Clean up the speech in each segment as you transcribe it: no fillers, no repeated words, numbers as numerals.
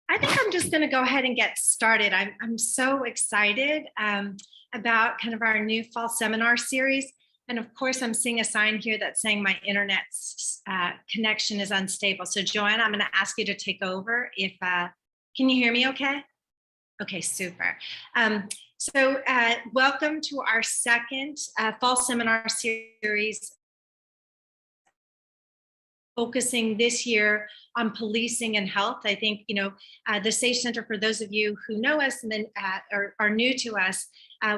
I think I'm just going to go ahead and get started. I'm so excited about kind of our new fall seminar series. And of course, I'm seeing a sign here that's saying my internet connection is unstable. So Joanna, I'm going to ask you to take over. Can you hear me okay? Okay, super. Welcome to our second fall seminar series, focusing this year on policing and health. I think, the SEICHE Center, for those of you who know us and then are new to us,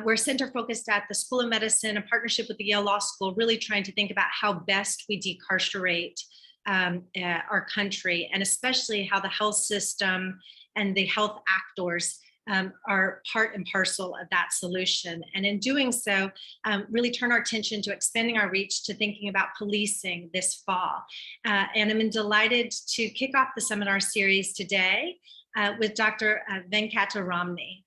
we're center focused at the School of Medicine in partnership with the Yale Law School, really trying to think about how best we decarcerate our country, and especially how the health system and the health actors are part and parcel of that solution. And in doing so, really turn our attention to expanding our reach to thinking about policing this fall. And I'm delighted to kick off the seminar series today with Dr. Venkataramani.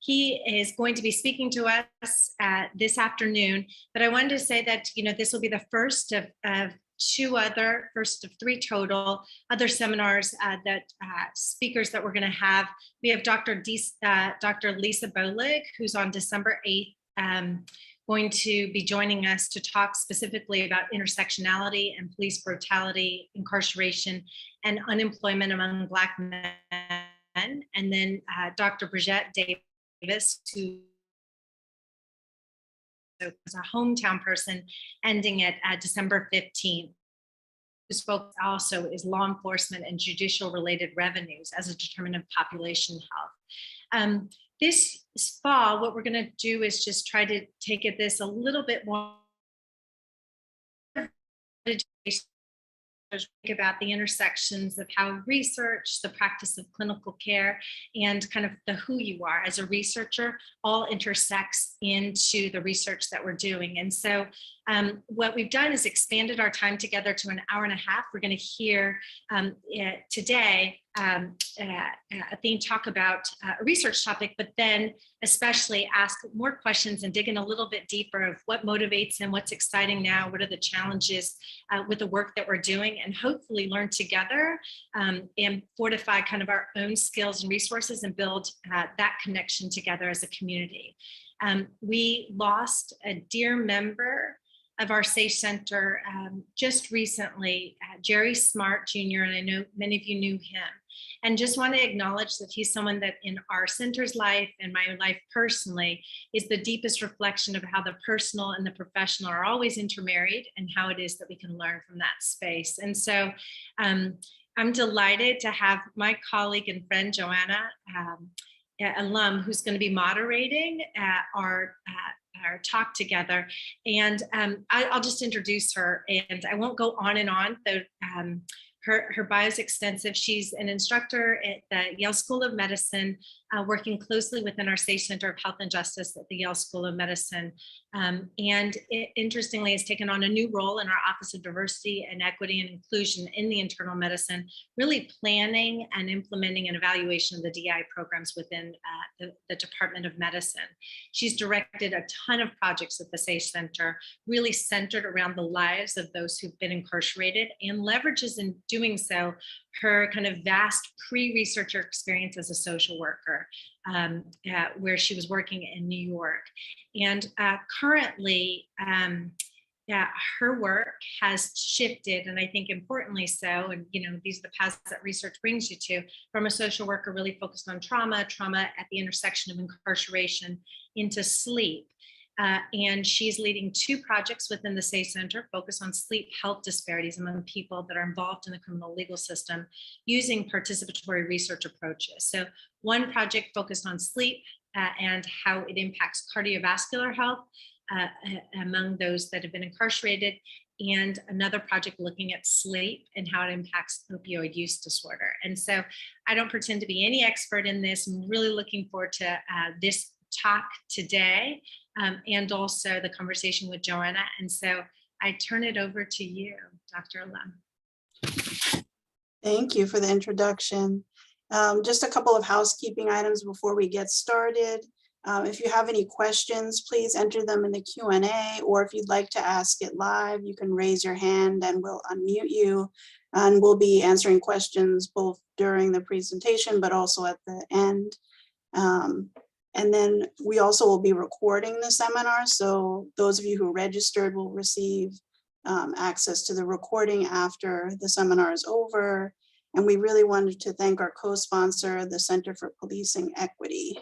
He is going to be speaking to us this afternoon, but I wanted to say that, this will be the first of first of three total other seminars speakers that we're going to have. We have Dr. Lisa Bolig, who's on December 8th, going to be joining us to talk specifically about intersectionality and police brutality, incarceration, and unemployment among Black men. And then Dr. Bridget Davis, who is a hometown person, ending at December 15th. Whose focus also is law enforcement and judicial related revenues as a determinant of population health. This fall, what we're going to do is just try to take this a little bit more about the intersections of how research, the practice of clinical care, and kind of the who you are as a researcher all intersects into the research that we're doing. And so what we've done is expanded our time together to an hour and a half. We're going to hear today Athene talk about a research topic, but then especially ask more questions and dig in a little bit deeper of what motivates him, what's exciting now, what are the challenges with the work that we're doing, and hopefully learn together and fortify kind of our own skills and resources and build that connection together as a community. We lost a dear member of our SEICHE Center just recently, Jerry Smart Jr., and I know many of you knew him. And just want to acknowledge that he's someone that in our center's life and my life personally is the deepest reflection of how the personal and the professional are always intermarried and how it is that we can learn from that space. And so I'm delighted to have my colleague and friend, Joanna, alum, who's going to be moderating our talk together. And I'll just introduce her, and I won't go on and on, though her bio is extensive. She's an instructor at the Yale School of Medicine, working closely within our SEICHE Center of Health and Justice at the Yale School of Medicine. And it, interestingly, has taken on a new role in our Office of Diversity and Equity and Inclusion in the internal medicine, really planning and implementing an evaluation of the DI programs within the Department of Medicine. She's directed a ton of projects at the SEICHE Center, really centered around the lives of those who've been incarcerated, and leverages in doing so her kind of vast pre-researcher experience as a social worker, where she was working in New York. And currently, her work has shifted, and I think importantly so, and these are the paths that research brings you to, from a social worker really focused on trauma at the intersection of incarceration, into sleep. And she's leading two projects within the SEICHE Center focused on sleep health disparities among people that are involved in the criminal legal system using participatory research approaches. So one project focused on sleep and how it impacts cardiovascular health among those that have been incarcerated, and another project looking at sleep and how it impacts opioid use disorder. And so I don't pretend to be any expert in this. I'm really looking forward to this talk today. And also the conversation with Joanna. And so I turn it over to you, Dr. Alum. Thank you for the introduction. Just a couple of housekeeping items before we get started. If you have any questions, please enter them in the Q&A, or if you'd like to ask it live, you can raise your hand and we'll unmute you. And we'll be answering questions both during the presentation, but also at the end. And then we also will be recording the seminar. So those of you who registered will receive access to the recording after the seminar is over. And we really wanted to thank our co-sponsor, the Center for Policing Equity,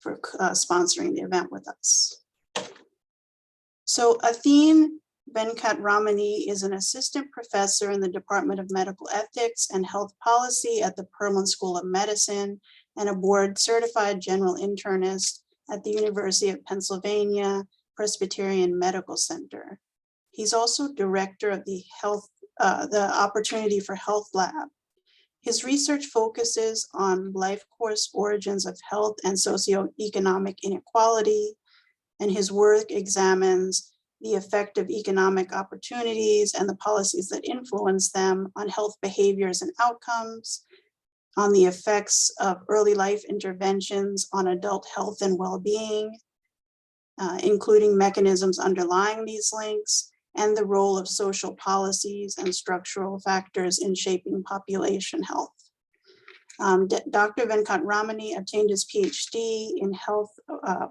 for sponsoring the event with us. So Atheendar Venkataramani is an assistant professor in the Department of Medical Ethics and Health Policy at the Perelman School of Medicine and a board certified general internist at the University of Pennsylvania Presbyterian Medical Center. He's also director of the Opportunity for Health Lab. His research focuses on life course origins of health and socioeconomic inequality, and his work examines the effect of economic opportunities and the policies that influence them on health behaviors and outcomes, on the effects of early life interventions on adult health and well-being, including mechanisms underlying these links, and the role of social policies and structural factors in shaping population health. Dr. Venkataramani obtained his PhD in health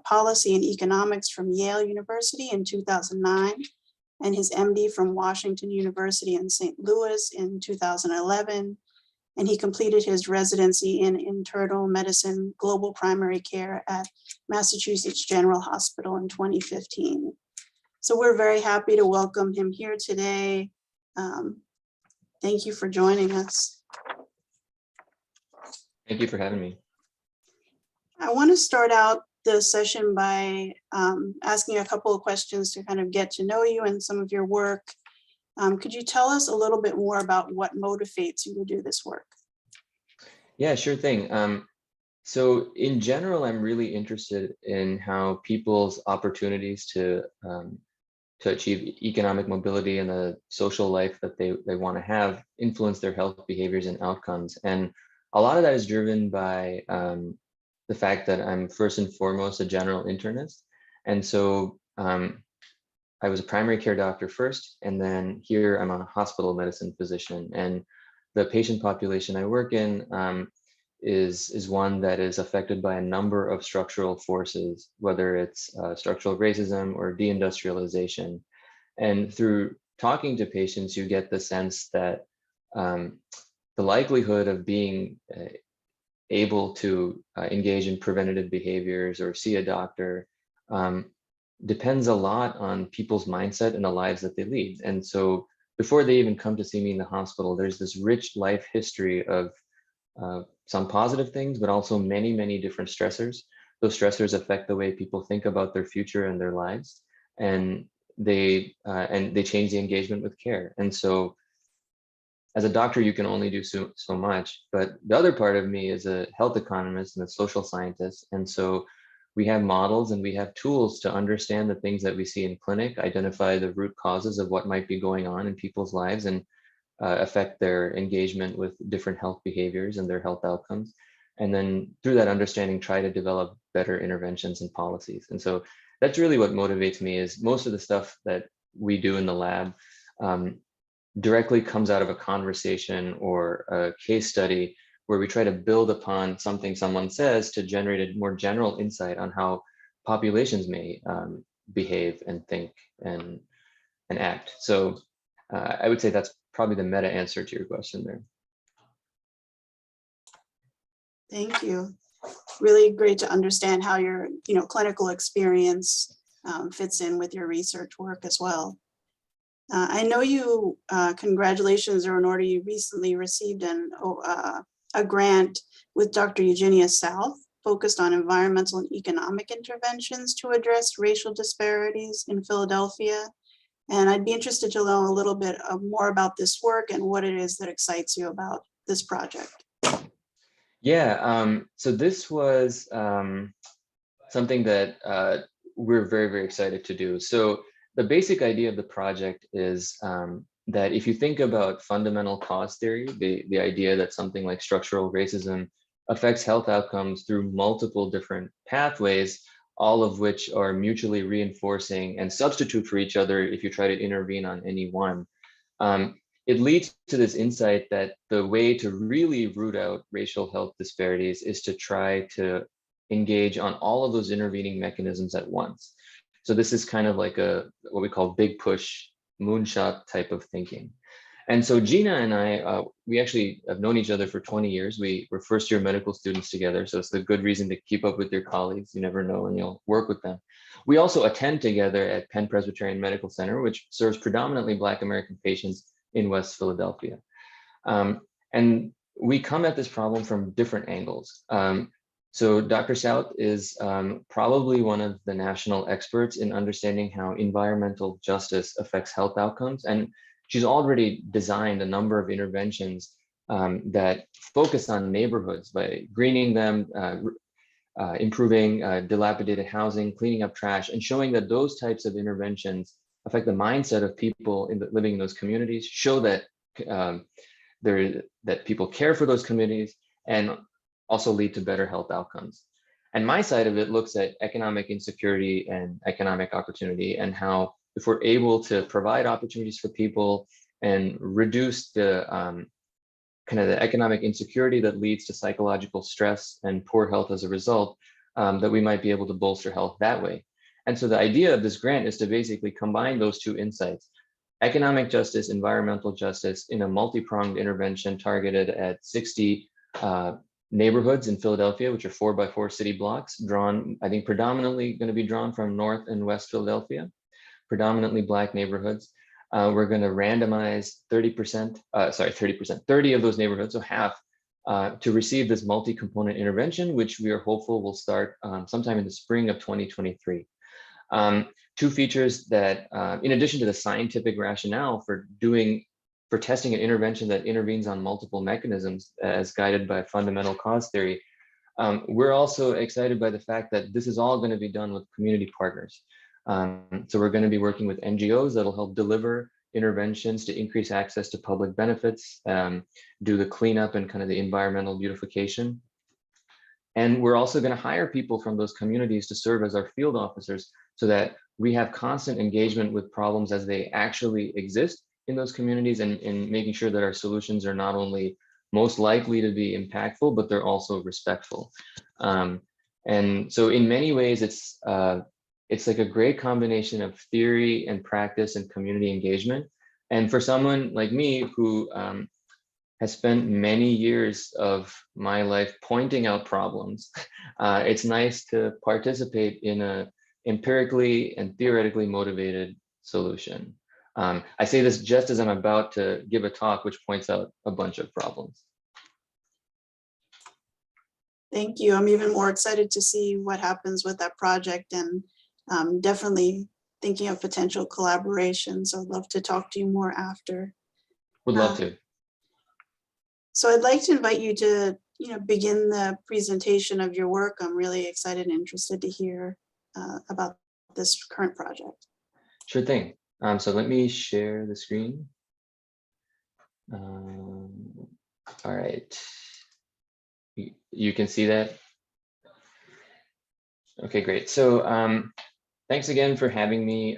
policy and economics from Yale University in 2009, and his MD from Washington University in St. Louis in 2011. And he completed his residency in internal medicine, global primary care at Massachusetts General Hospital in 2015. So we're very happy to welcome him here today. Thank you for joining us. Thank you for having me. I want to start out the session by asking a couple of questions to kind of get to know you and some of your work. Could you tell us a little bit more about what motivates you to do this work? Yeah, sure thing. So in general, I'm really interested in how people's opportunities to achieve economic mobility and the social life that they want to have influence their health behaviors and outcomes. And a lot of that is driven by the fact that I'm first and foremost a general internist. And so I was a primary care doctor first, and then here I'm a hospital medicine physician. And the patient population I work in is one that is affected by a number of structural forces, whether it's structural racism or deindustrialization. And through talking to patients, you get the sense that the likelihood of being able to engage in preventative behaviors or see a doctor depends a lot on people's mindset and the lives that they lead. And so before they even come to see me in the hospital, there's this rich life history of some positive things, but also many, many different stressors. Those stressors affect the way people think about their future and their lives, and they change the engagement with care. And so as a doctor, you can only do so much, but the other part of me is a health economist and a social scientist. And so we have models and we have tools to understand the things that we see in clinic, identify the root causes of what might be going on in people's lives, and affect their engagement with different health behaviors and their health outcomes. And then through that understanding, try to develop better interventions and policies. And so that's really what motivates me, is most of the stuff that we do in the lab directly comes out of a conversation or a case study where we try to build upon something someone says to generate a more general insight on how populations may behave and think and act. So I would say that's probably the meta answer to your question there. Thank you. Really great to understand how your clinical experience fits in with your research work as well. I know you, congratulations, or in order, you recently received a grant with Dr. Eugenia South focused on environmental and economic interventions to address racial disparities in Philadelphia. And I'd be interested to know a little bit more about this work and what it is that excites you about this project. Yeah, so this was something that we're very, very excited to do. So the basic idea of the project is that if you think about fundamental cause theory, the idea that something like structural racism affects health outcomes through multiple different pathways, all of which are mutually reinforcing and substitute for each other if you try to intervene on any one. It leads to this insight that the way to really root out racial health disparities is to try to engage on all of those intervening mechanisms at once. So this is kind of like what we call big push moonshot type of thinking. And so Gina and I, we actually have known each other for 20 years. We were first year medical students together. So it's a good reason to keep up with your colleagues. You never know when you'll work with them. We also attend together at Penn Presbyterian Medical Center, which serves predominantly Black American patients in West Philadelphia. And we come at this problem from different angles. So Dr. South is probably one of the national experts in understanding how environmental justice affects health outcomes. And she's already designed a number of interventions that focus on neighborhoods by greening them, improving dilapidated housing, cleaning up trash, and showing that those types of interventions affect the mindset of people living in those communities, show that that people care for those communities, and also lead to better health outcomes. And my side of it looks at economic insecurity and economic opportunity, and how if we're able to provide opportunities for people and reduce the kind of the economic insecurity that leads to psychological stress and poor health as a result, that we might be able to bolster health that way. And so the idea of this grant is to basically combine those two insights: economic justice, environmental justice, in a multi-pronged intervention targeted at 60 neighborhoods in Philadelphia, which are 4x4 city blocks, drawn, I think predominantly going to be drawn from North and West Philadelphia, predominantly Black neighborhoods. We're going to randomize 30 of those neighborhoods, so half, to receive this multi-component intervention, which we are hopeful will start sometime in the spring of 2023. Two features that, in addition to the scientific rationale for testing an intervention that intervenes on multiple mechanisms as guided by fundamental cause theory, we're also excited by the fact that this is all going to be done with community partners. So we're going to be working with NGOs that'll help deliver interventions to increase access to public benefits, do the cleanup and kind of the environmental beautification. And we're also going to hire people from those communities to serve as our field officers, so that we have constant engagement with problems as they actually exist in those communities, and making sure that our solutions are not only most likely to be impactful, but they're also respectful. And so in many ways, it's like a great combination of theory and practice and community engagement. And for someone like me who has spent many years of my life pointing out problems, it's nice to participate in a empirically and theoretically motivated solution. I say this just as I'm about to give a talk which points out a bunch of problems. Thank you. I'm even more excited to see what happens with that project, and definitely thinking of potential collaboration. So I'd love to talk to you more after. Would love to. So I'd like to invite you to, begin the presentation of your work. I'm really excited and interested to hear about this current project. Sure thing. So let me share the screen. All right. You can see that? Okay, great. So thanks again for having me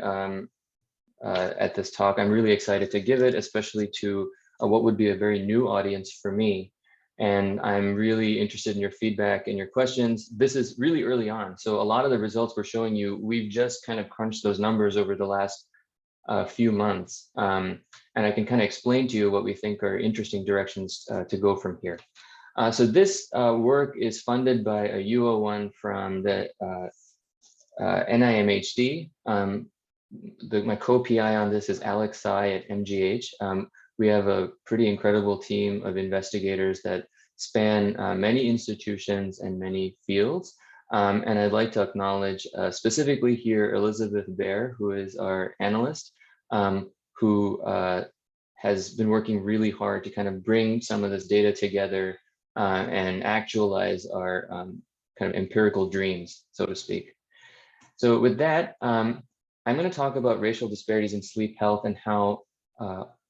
at this talk. I'm really excited to give it, especially to what would be a very new audience for me. And I'm really interested in your feedback and your questions. This is really early on. So a lot of the results we're showing you, we've just kind of crunched those numbers over the last few months. And I can kind of explain to you what we think are interesting directions to go from here. So this work is funded by a U01 from the NIMHD. My co-PI on this is Alex Tsai at MGH. We have a pretty incredible team of investigators that span many institutions and many fields. And I'd like to acknowledge specifically here Elizabeth Baer, who is our analyst, who has been working really hard to kind of bring some of this data together and actualize our kind of empirical dreams, so to speak. So with that, I'm going to talk about racial disparities in sleep health and how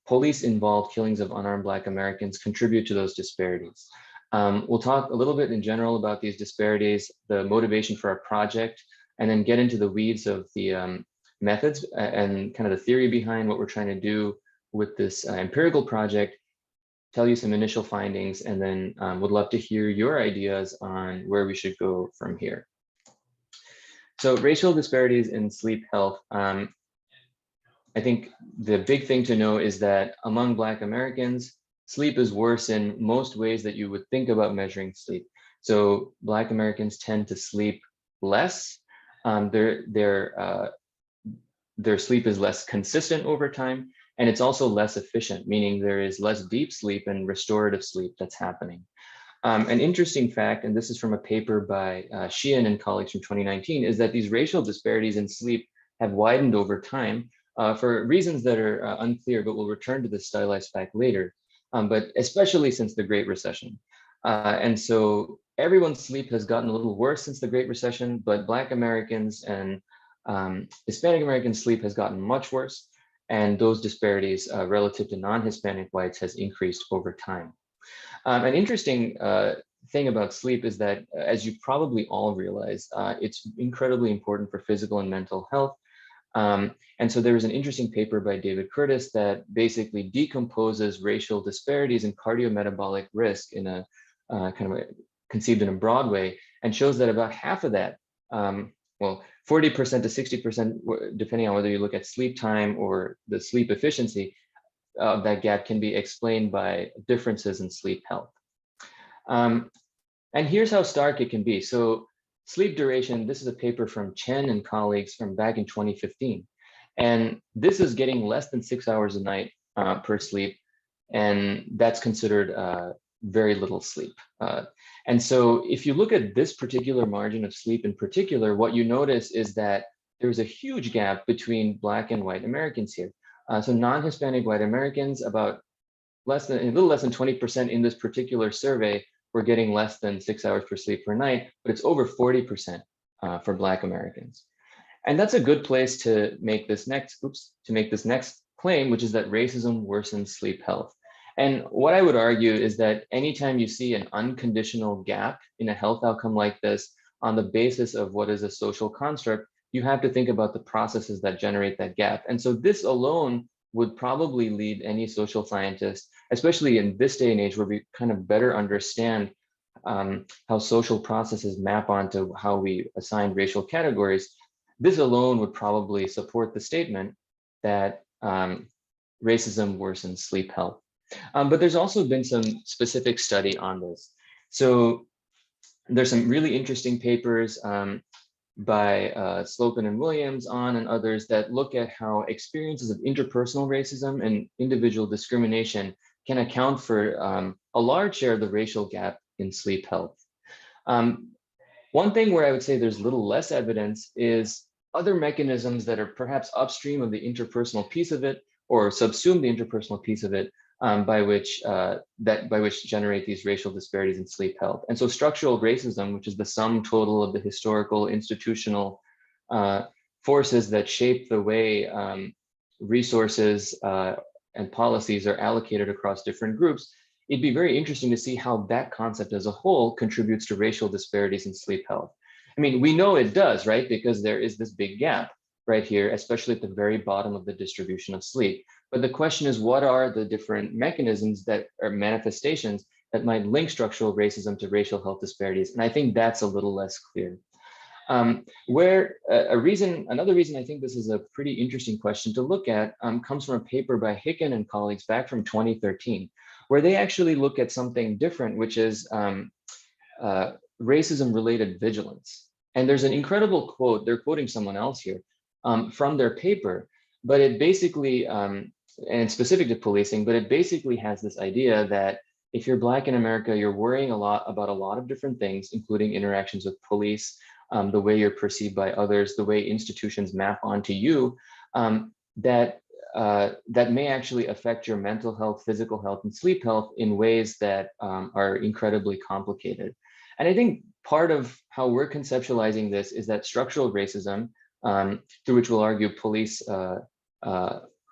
police-involved killings of unarmed Black Americans contribute to those disparities. We'll talk a little bit in general about these disparities, the motivation for our project, and then get into the weeds of the methods and kind of the theory behind what we're trying to do with this empirical project, tell you some initial findings, and then would love to hear your ideas on where we should go from here. So racial disparities in sleep health. I think the big thing to know is that among Black Americans, sleep is worse in most ways that you would think about measuring sleep. So Black Americans tend to sleep less. Their sleep is less consistent over time, and it's also less efficient, meaning there is less deep sleep and restorative sleep that's happening. An interesting fact, and this is from a paper by Sheehan and colleagues from 2019, is that these racial disparities in sleep have widened over time for reasons that are unclear, but we'll return to this stylized fact later, but especially since the Great Recession. And so everyone's sleep has gotten a little worse since the Great Recession, but Black Americans and Hispanic American sleep has gotten much worse, and those disparities relative to non-Hispanic whites has increased over time. An interesting thing about sleep is that, as you probably all realize, it's incredibly important for physical and mental health. And so there was an interesting paper by David Curtis that basically decomposes racial disparities in cardiometabolic risk in a kind of conceived in a broad way, and shows that about half of that, well, 40% to 60%, depending on whether you look at sleep time or the sleep efficiency, that gap can be explained by differences in sleep health. And here's how stark it can be. So sleep duration, this is a paper from Chen and colleagues from back in 2015. And this is getting less than 6 hours a night per sleep. And that's considered very little sleep. And so if you look at this particular margin of sleep in particular, what you notice is that there's a huge gap between Black and white Americans here. So non-Hispanic white Americans, about a little less than 20% in this particular survey were getting less than 6 hours per sleep per night, but it's over 40% for Black Americans. And that's a good place to make this next claim, which is that racism worsens sleep health. And what I would argue is that anytime you see an unconditional gap in a health outcome like this on the basis of what is a social construct, you have to think about the processes that generate that gap. And so this alone would probably lead any social scientist, especially in this day and age where we kind of better understand how social processes map onto how we assign racial categories. This alone would probably support the statement that racism worsens sleep health. But there's also been some specific study on this. So there's some really interesting papers by Slocum and Williams and others that look at how experiences of interpersonal racism and individual discrimination can account for a large share of the racial gap in sleep health. One thing where I would say there's little less evidence is other mechanisms that are perhaps upstream of the interpersonal piece of it or subsume the interpersonal piece of it, by which generate these racial disparities in sleep health. And so structural racism, which is the sum total of the historical institutional forces that shape the way resources and policies are allocated across different groups, it'd be very interesting to see how that concept as a whole contributes to racial disparities in sleep health. I mean, we know it does, right? Because there is this big gap right here, especially at the very bottom of the distribution of sleep. But the question is, what are the different mechanisms that are manifestations that might link structural racism to racial health disparities? And I think that's a little less clear. Another reason I think this is a pretty interesting question to look at comes from a paper by Hicken and colleagues back from 2013, where they actually look at something different, which is racism-related vigilance. And there's an incredible quote, they're quoting someone else here, from their paper, but it basically, and it's specific to policing, but it basically has this idea that if you're Black in America, you're worrying a lot about a lot of different things, including interactions with police, the way you're perceived by others, the way institutions map onto you, that may actually affect your mental health, physical health, and sleep health in ways that are incredibly complicated. And I think part of how we're conceptualizing this is that structural racism, through which we'll argue police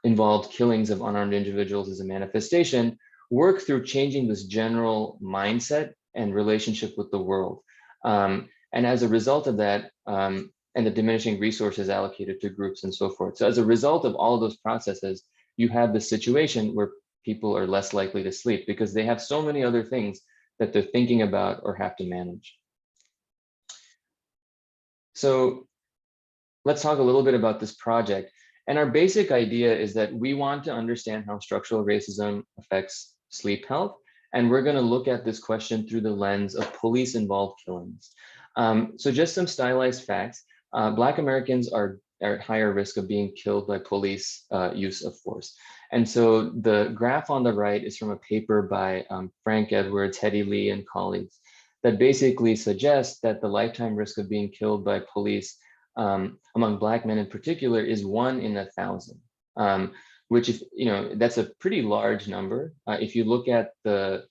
involved killings of unarmed individuals as a manifestation, work through changing this general mindset and relationship with the world. And as a result of that, and the diminishing resources allocated to groups and so forth. So as a result of all of those processes, you have this situation where people are less likely to sleep because they have so many other things that they're thinking about or have to manage. So let's talk a little bit about this project. And our basic idea is that we want to understand how structural racism affects sleep health. And we're going to look at this question through the lens of police-involved killings. So just some stylized facts. Black Americans are at higher risk of being killed by police use of force. And so the graph on the right is from a paper by Frank Edwards, Hetty Lee, and colleagues that basically suggests that the lifetime risk of being killed by police among Black men in particular is 1 in 1,000, which is, that's a pretty large number. If you look at the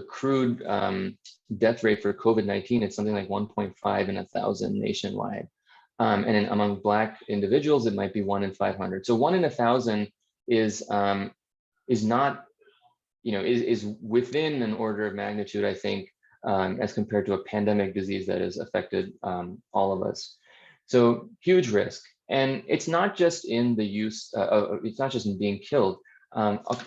crude death rate for COVID-19, it's something like 1.5 in 1,000 nationwide. And then among Black individuals, it might be 1 in 500. So 1 in 1,000 is not, is within an order of magnitude, I think, as compared to a pandemic disease that has affected all of us. So huge risk. And it's not just in the use, it's not just in being killed.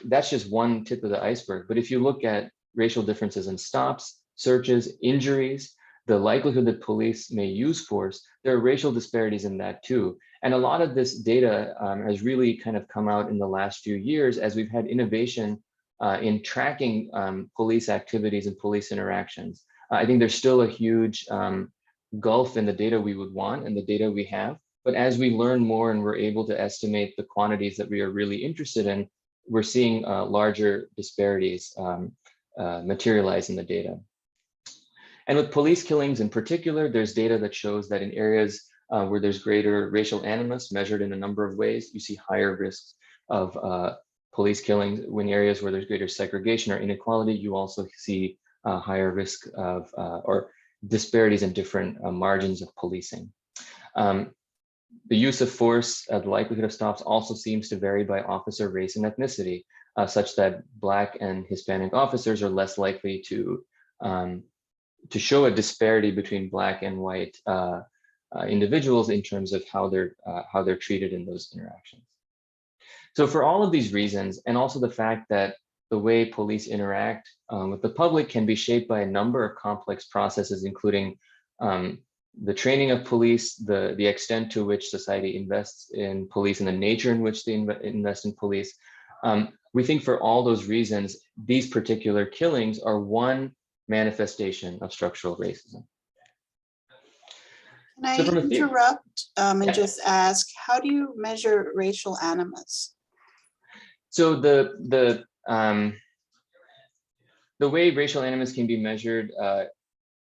That's just one tip of the iceberg. But if you look at racial differences in stops, searches, injuries, the likelihood that police may use force, there are racial disparities in that too. And a lot of this data has really kind of come out in the last few years as we've had innovation in tracking police activities and police interactions. I think there's still a huge gulf in the data we would want and the data we have. But as we learn more and we're able to estimate the quantities that we are really interested in, we're seeing larger disparities materialize in the data. And with police killings in particular, there's data that shows that in areas where there's greater racial animus measured in a number of ways, you see higher risks of police killings. When areas where there's greater segregation or inequality, you also see higher risk of or disparities in different margins of policing. The use of force, the likelihood of stops also seems to vary by officer race and ethnicity, such that Black and Hispanic officers are less likely to show a disparity between Black and white individuals in terms of how they're treated in those interactions. So for all of these reasons, and also the fact that the way police interact with the public can be shaped by a number of complex processes, including the training of police, the extent to which society invests in police, and the nature in which they invest in police. We think for all those reasons, these particular killings are one manifestation of structural racism. Can I interrupt and just ask, how do you measure racial animus? So the way racial animus can be measured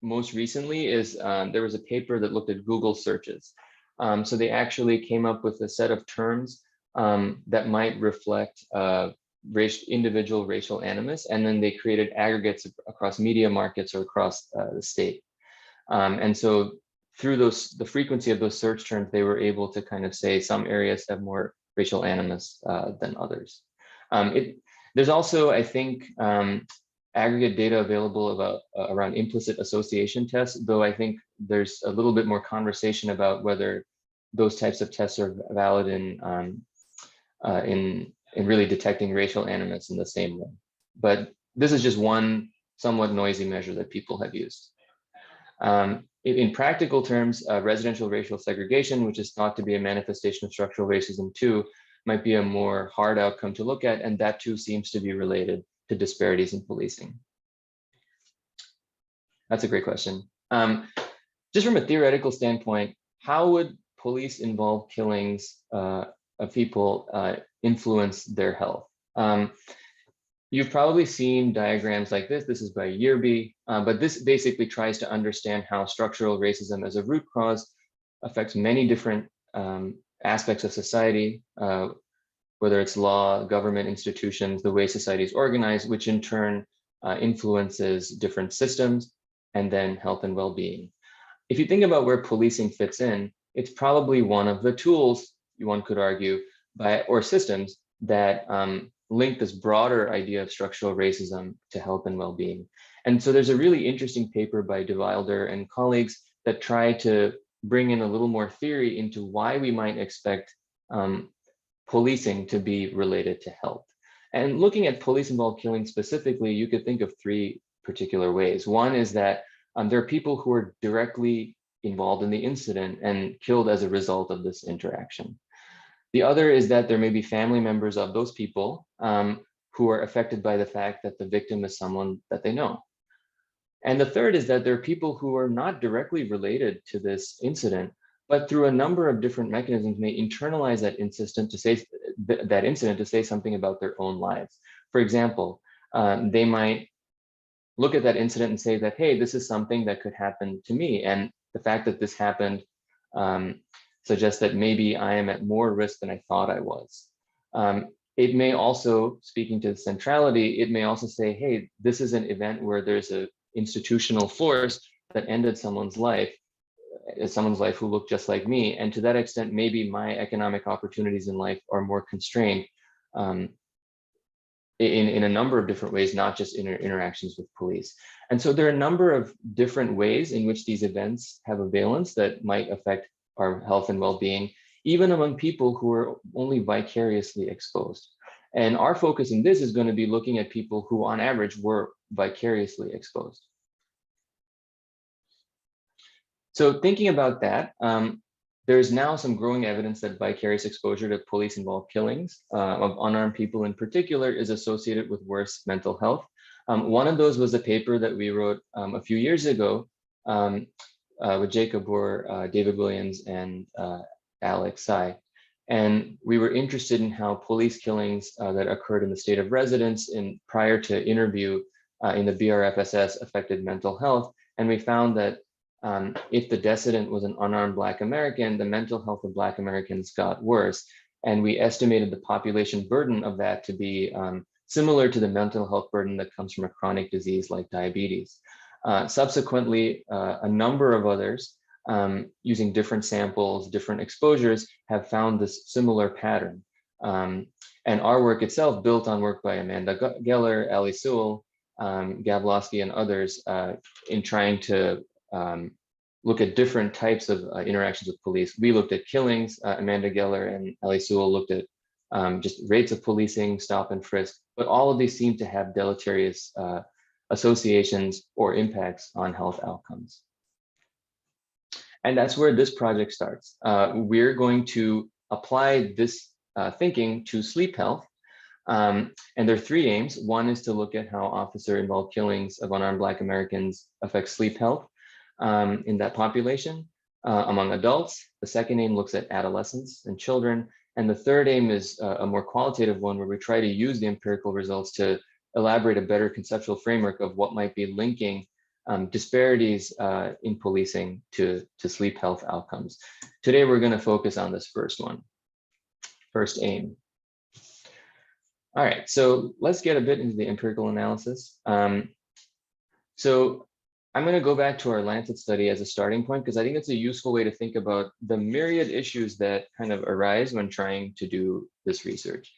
most recently is there was a paper that looked at Google searches. So they actually came up with a set of terms that might reflect individual racial animus, and then they created aggregates across media markets or across the state. And so through the frequency of those search terms, they were able to kind of say some areas have more racial animus than others. There's also, I think, aggregate data available about around implicit association tests, though I think there's a little bit more conversation about whether those types of tests are valid in really detecting racial animus in the same way. But this is just one somewhat noisy measure that people have used. In practical terms, residential racial segregation, which is thought to be a manifestation of structural racism too, might be a more hard outcome to look at, and that too seems to be related to disparities in policing. That's a great question. Just from a theoretical standpoint, how would police-involved killings of people influence their health? You've probably seen diagrams like this. This is by Yearby, but this basically tries to understand how structural racism as a root cause affects many different aspects of society, whether it's law, government institutions, the way society is organized, which in turn influences different systems and then health and well-being. If you think about where policing fits in, it's probably one of the tools, one could argue, or systems that link this broader idea of structural racism to health and well-being. And so there's a really interesting paper by De Wilder and colleagues that try to bring in a little more theory into why we might expect policing to be related to health. And looking at police-involved killings specifically, you could think of three particular ways. One is that there are people who are directly involved in the incident and killed as a result of this interaction. The other is that there may be family members of those people who are affected by the fact that the victim is someone that they know. And the third is that there are people who are not directly related to this incident, but through a number of different mechanisms may internalize that incident to say something about their own lives. For example, they might look at that incident and say that, hey, this is something that could happen to me. And the fact that this happened suggests that maybe I am at more risk than I thought I was. It may also, speaking to the centrality, it may also say, hey, this is an event where there's an institutional force that ended someone's life who looked just like me. And to that extent, maybe my economic opportunities in life are more constrained in a number of different ways, not just in interactions with police. And so there are a number of different ways in which these events have a valence that might affect our health and well-being, even among people who are only vicariously exposed. And our focus in this is going to be looking at people who on average were vicariously exposed. So thinking about that, there's now some growing evidence that vicarious exposure to police-involved killings of unarmed people in particular is associated with worse mental health. One of those was a paper that we wrote a few years ago with Jacob Boer, David Williams, and Alex Tsai. And we were interested in how police killings that occurred in the state of residence prior to interview in the BRFSS affected mental health. And we found that if the decedent was an unarmed Black American, the mental health of Black Americans got worse. And we estimated the population burden of that to be similar to the mental health burden that comes from a chronic disease like diabetes. Subsequently, a number of others using different samples, different exposures have found this similar pattern. And our work itself built on work by Amanda Geller, Ali Sewell, Gablowski, and others in trying to look at different types of interactions with police. We looked at killings. Amanda Geller and Ali Sewell looked at just rates of policing, stop and frisk, but all of these seem to have deleterious associations or impacts on health outcomes. And that's where this project starts. We're going to apply this thinking to sleep health. And there are three aims. One is to look at how officer-involved killings of unarmed Black Americans affect sleep health in that population among adults. The second aim looks at adolescents and children. And the third aim is a more qualitative one where we try to use the empirical results to elaborate a better conceptual framework of what might be linking disparities in policing to sleep health outcomes. Today, we're going to focus on this first aim. All right, so let's get a bit into the empirical analysis. So I'm going to go back to our Lancet study as a starting point because I think it's a useful way to think about the myriad issues that kind of arise when trying to do this research.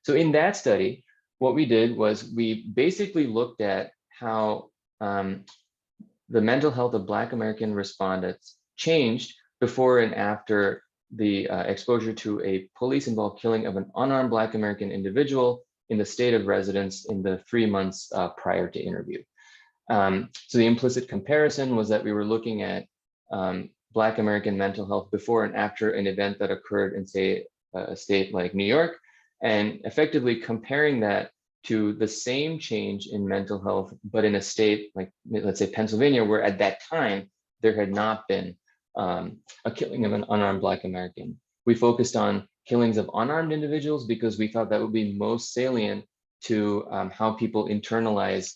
So in that study, what we did was we basically looked at how the mental health of Black American respondents changed before and after the exposure to a police-involved killing of an unarmed Black American individual in the state of residence in the 3 months prior to interview. So the implicit comparison was that we were looking at Black American mental health before and after an event that occurred in, say, a state like New York, and effectively comparing that to the same change in mental health, but in a state like, let's say, Pennsylvania, where at that time there had not been a killing of an unarmed Black American. We focused on killings of unarmed individuals because we thought that would be most salient to how people internalize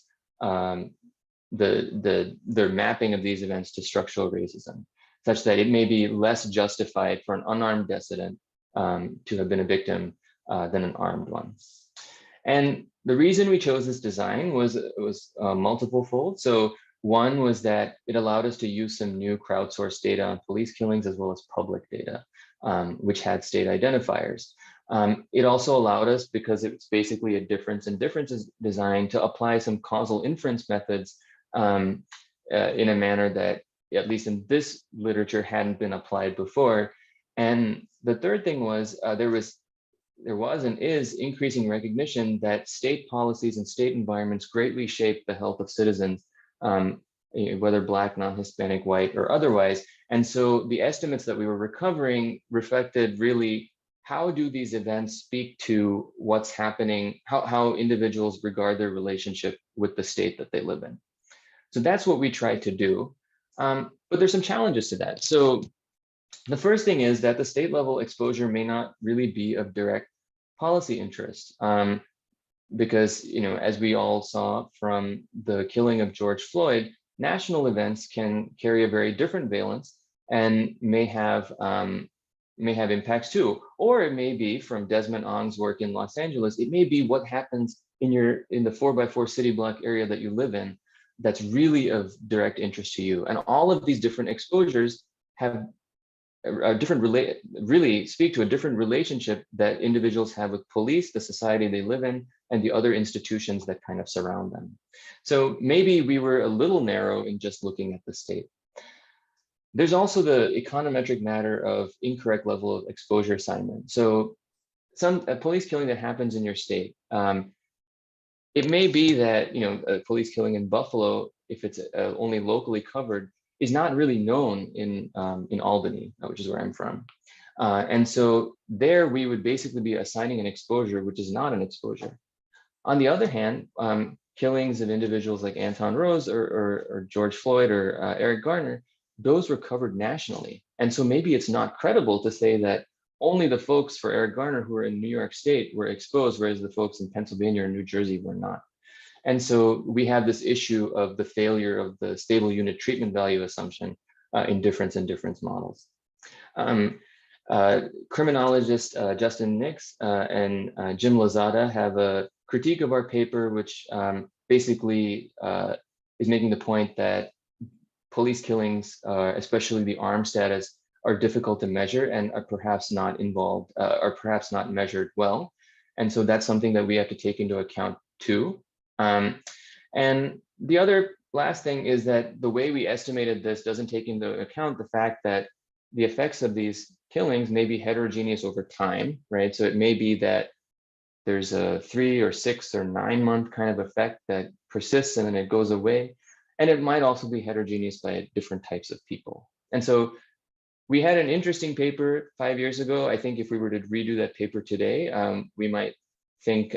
their mapping of these events to structural racism, such that it may be less justified for an unarmed decedent to have been a victim than an armed one. And the reason we chose this design was multiple fold. So one was that it allowed us to use some new crowdsourced data on police killings as well as public data, which had state identifiers. It also allowed us, because it's basically a difference in differences design, to apply some causal inference methods in a manner that at least in this literature, hadn't been applied before. And the third thing was there was and is increasing recognition that state policies and state environments greatly shape the health of citizens, whether Black, non-Hispanic, white, or otherwise. And so the estimates that we were recovering reflected really how do these events speak to what's happening, how individuals regard their relationship with the state that they live in. So that's what we tried to do. But there's some challenges to that. So the first thing is that the state level exposure may not really be of direct policy interest. Because, as we all saw from the killing of George Floyd, national events can carry a very different valence and may have impacts too. Or it may be, from Desmond Ong's work in Los Angeles, it may be what happens in the 4x4 city block area that you live in that's really of direct interest to you. And all of these different exposures have a different really speak to a different relationship that individuals have with police, the society they live in, and the other institutions that kind of surround them. So maybe we were a little narrow in just looking at the state. There's also the econometric matter of incorrect level of exposure assignment. So a police killing that happens in your state, it may be that a police killing in Buffalo, if it's only locally covered, is not really known in Albany, which is where I'm from. And so there we would basically be assigning an exposure, which is not an exposure. On the other hand, killings of individuals like Anton Rose or George Floyd or Eric Garner, those were covered nationally. And so maybe it's not credible to say that only the folks for Eric Garner who are in New York State were exposed, whereas the folks in Pennsylvania or New Jersey were not. And so we have this issue of the failure of the stable unit treatment value assumption in difference models. Criminologist Justin Nix and Jim Lozada have a critique of our paper, which basically is making the point that police killings, especially the armed status, are difficult to measure and are perhaps not involved, are perhaps not measured well. And so that's something that we have to take into account too. And the other last thing is that the way we estimated this doesn't take into account the fact that the effects of these killings may be heterogeneous over time, right? So it may be that there's a 3 or 6 or 9 month kind of effect that persists and then it goes away. And it might also be heterogeneous by different types of people. And so we had an interesting paper 5 years ago. I think if we were to redo that paper today, we might think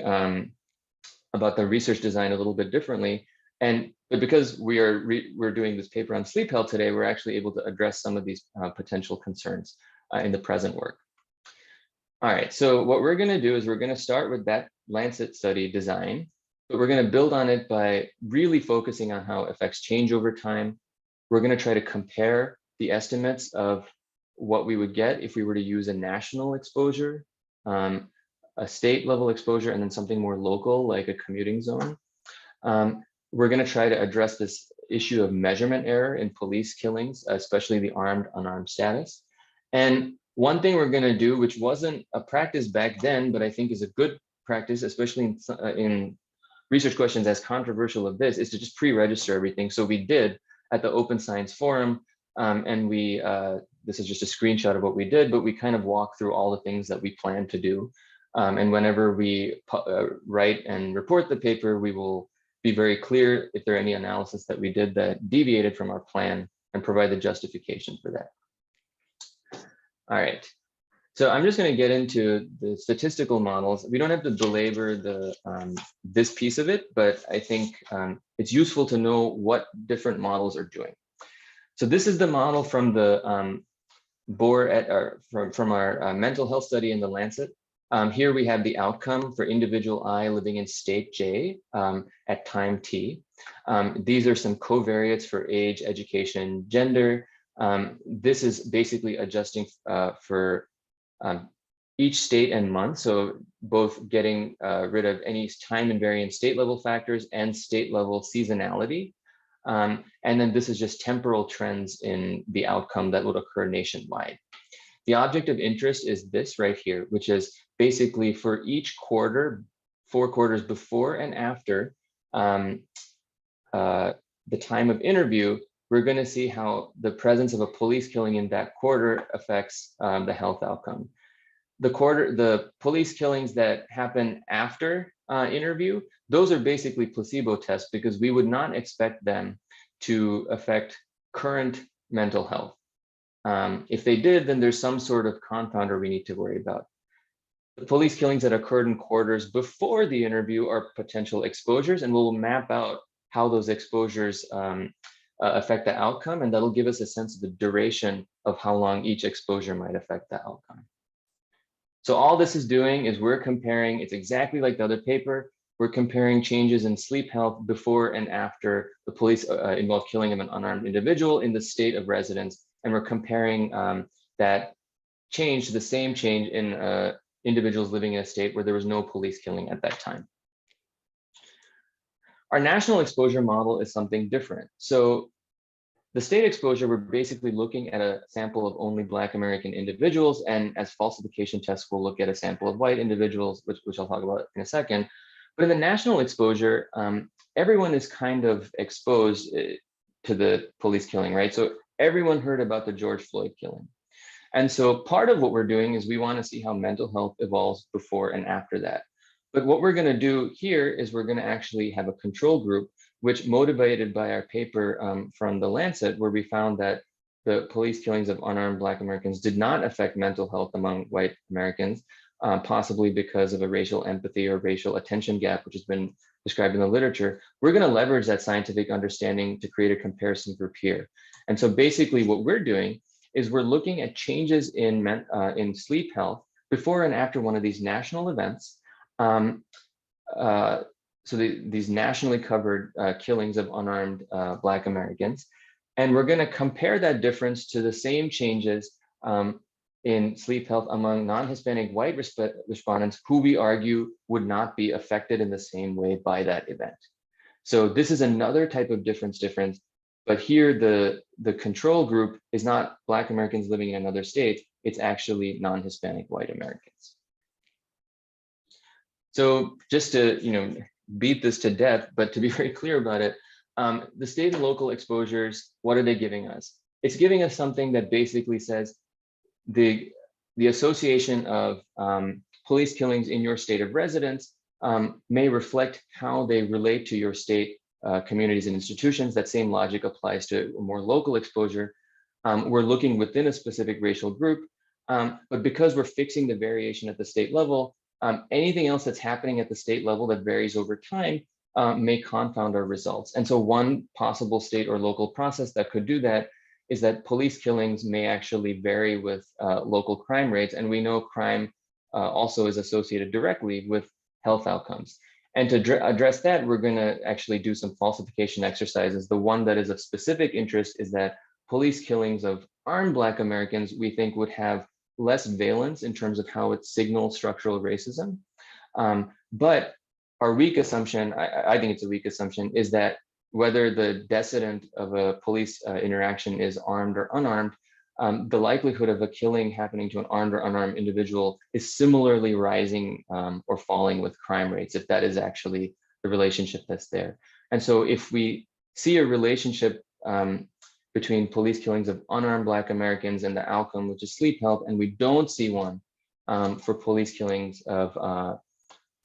about the research design a little bit differently. But because we're doing this paper on sleep health today, we're actually able to address some of these potential concerns in the present work. All right, so what we're gonna do is we're gonna start with that Lancet study design, but we're gonna build on it by really focusing on how effects change over time. We're gonna try to compare the estimates of what we would get if we were to use a national exposure, a state level exposure, and then something more local like a commuting zone. We're going to try to address this issue of measurement error in police killings, especially the armed, unarmed status. And one thing we're going to do, which wasn't a practice back then, but I think is a good practice, especially in research questions as controversial as this, is to just pre-register everything. So we did at the Open Science Forum, and this is just a screenshot of what we did, but we kind of walk through all the things that we plan to do. And whenever we write and report the paper, we will be very clear if there are any analysis that we did that deviated from our plan and provide the justification for that. All right, so I'm just going to get into the statistical models. We don't have to belabor this piece of it, but I think it's useful to know what different models are doing. So this is the model from the from our mental health study in the Lancet. Here we have the outcome for individual I living in state J at time T. These are some covariates for age, education, gender. This is basically adjusting for each state and month. So both getting rid of any time invariant state level factors and state level seasonality. And then this is just temporal trends in the outcome that would occur nationwide. The object of interest is this right here, which is basically for each quarter, 4 quarters before and after the time of interview, we're going to see how the presence of a police killing in that quarter affects the health outcome. The police killings that happen after interview, those are basically placebo tests because we would not expect them to affect current mental health. If they did, then there's some sort of confounder we need to worry about. The police killings that occurred in quarters before the interview are potential exposures, and we'll map out how those exposures affect the outcome, and that'll give us a sense of the duration of how long each exposure might affect the outcome. So all this is doing is we're comparing, it's exactly like the other paper, we're comparing changes in sleep health before and after the police involved killing of an unarmed individual in the state of residence, and we're comparing that change to the same change in individuals living in a state where there was no police killing at that time. Our national exposure model is something different. So the state exposure, we're basically looking at a sample of only Black American individuals, and as falsification tests, we'll look at a sample of white individuals, which I'll talk about in a second. But in the national exposure, everyone is kind of exposed to the police killing, right? So everyone heard about the George Floyd killing. And so part of what we're doing is we want to see how mental health evolves before and after that. But what we're going to do here is we're going to actually have a control group, which motivated by our paper from the Lancet, where we found that the police killings of unarmed Black Americans did not affect mental health among white Americans, possibly because of a racial empathy or racial attention gap, which has been described in the literature. We're going to leverage that scientific understanding to create a comparison group here. And so basically what we're doing is we're looking at changes in sleep health before and after one of these national events. These nationally covered killings of unarmed Black Americans. And we're going to compare that difference to the same changes in sleep health among non-Hispanic white respondents who we argue would not be affected in the same way by that event. So this is another type of difference, but here the control group is not Black Americans living in another state, it's actually non-Hispanic white Americans. So just to beat this to death, but to be very clear about it, the state and local exposures, what are they giving us? It's giving us something that basically says the association of police killings in your state of residence may reflect how they relate to your state communities and institutions. That same logic applies to a more local exposure. We're looking within a specific racial group, but because we're fixing the variation at the state level, anything else that's happening at the state level that varies over time may confound our results. And so one possible state or local process that could do that is that police killings may actually vary with local crime rates. And we know crime also is associated directly with health outcomes. And to address that, we're going to actually do some falsification exercises. The one that is of specific interest is that police killings of armed Black Americans, we think would have less valence in terms of how it signals structural racism. But our weak assumption, I think it's a weak assumption, is that whether the decedent of a police interaction is armed or unarmed, the likelihood of a killing happening to an armed or unarmed individual is similarly rising or falling with crime rates, if that is actually the relationship that's there. And so if we see a relationship between police killings of unarmed Black Americans and the outcome, which is sleep health, and we don't see one for police killings of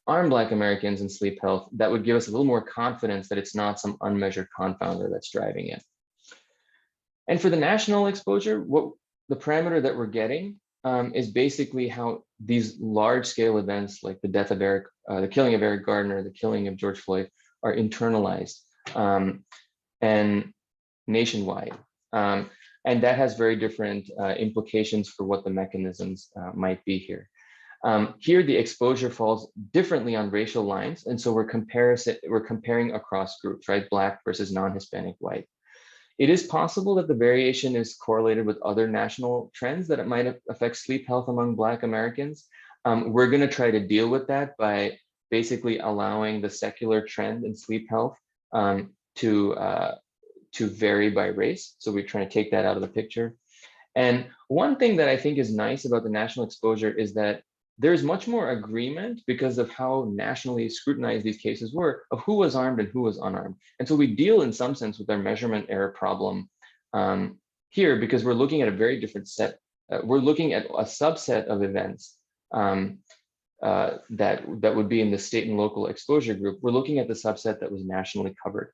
armed Black Americans and sleep health, that would give us a little more confidence that it's not some unmeasured confounder that's driving it. And for the national exposure, what the parameter that we're getting is basically how these large scale events like the death of the killing of Eric Gardner, the killing of George Floyd are internalized and nationwide. And that has very different implications for what the mechanisms might be here. Here, the exposure falls differently on racial lines. And so we're comparing across groups, right? Black versus non-Hispanic white. It is possible that the variation is correlated with other national trends, that it might affect sleep health among Black Americans. We're going to try to deal with that by basically allowing the secular trend in sleep health to vary by race. So we're trying to take that out of the picture. And one thing that I think is nice about the national exposure is that there's much more agreement because of how nationally scrutinized these cases were of who was armed and who was unarmed. And so we deal in some sense with our measurement error problem here because we're looking at a very different set. We're looking at a subset of events that would be in the state and local exposure group. We're looking at the subset that was nationally covered.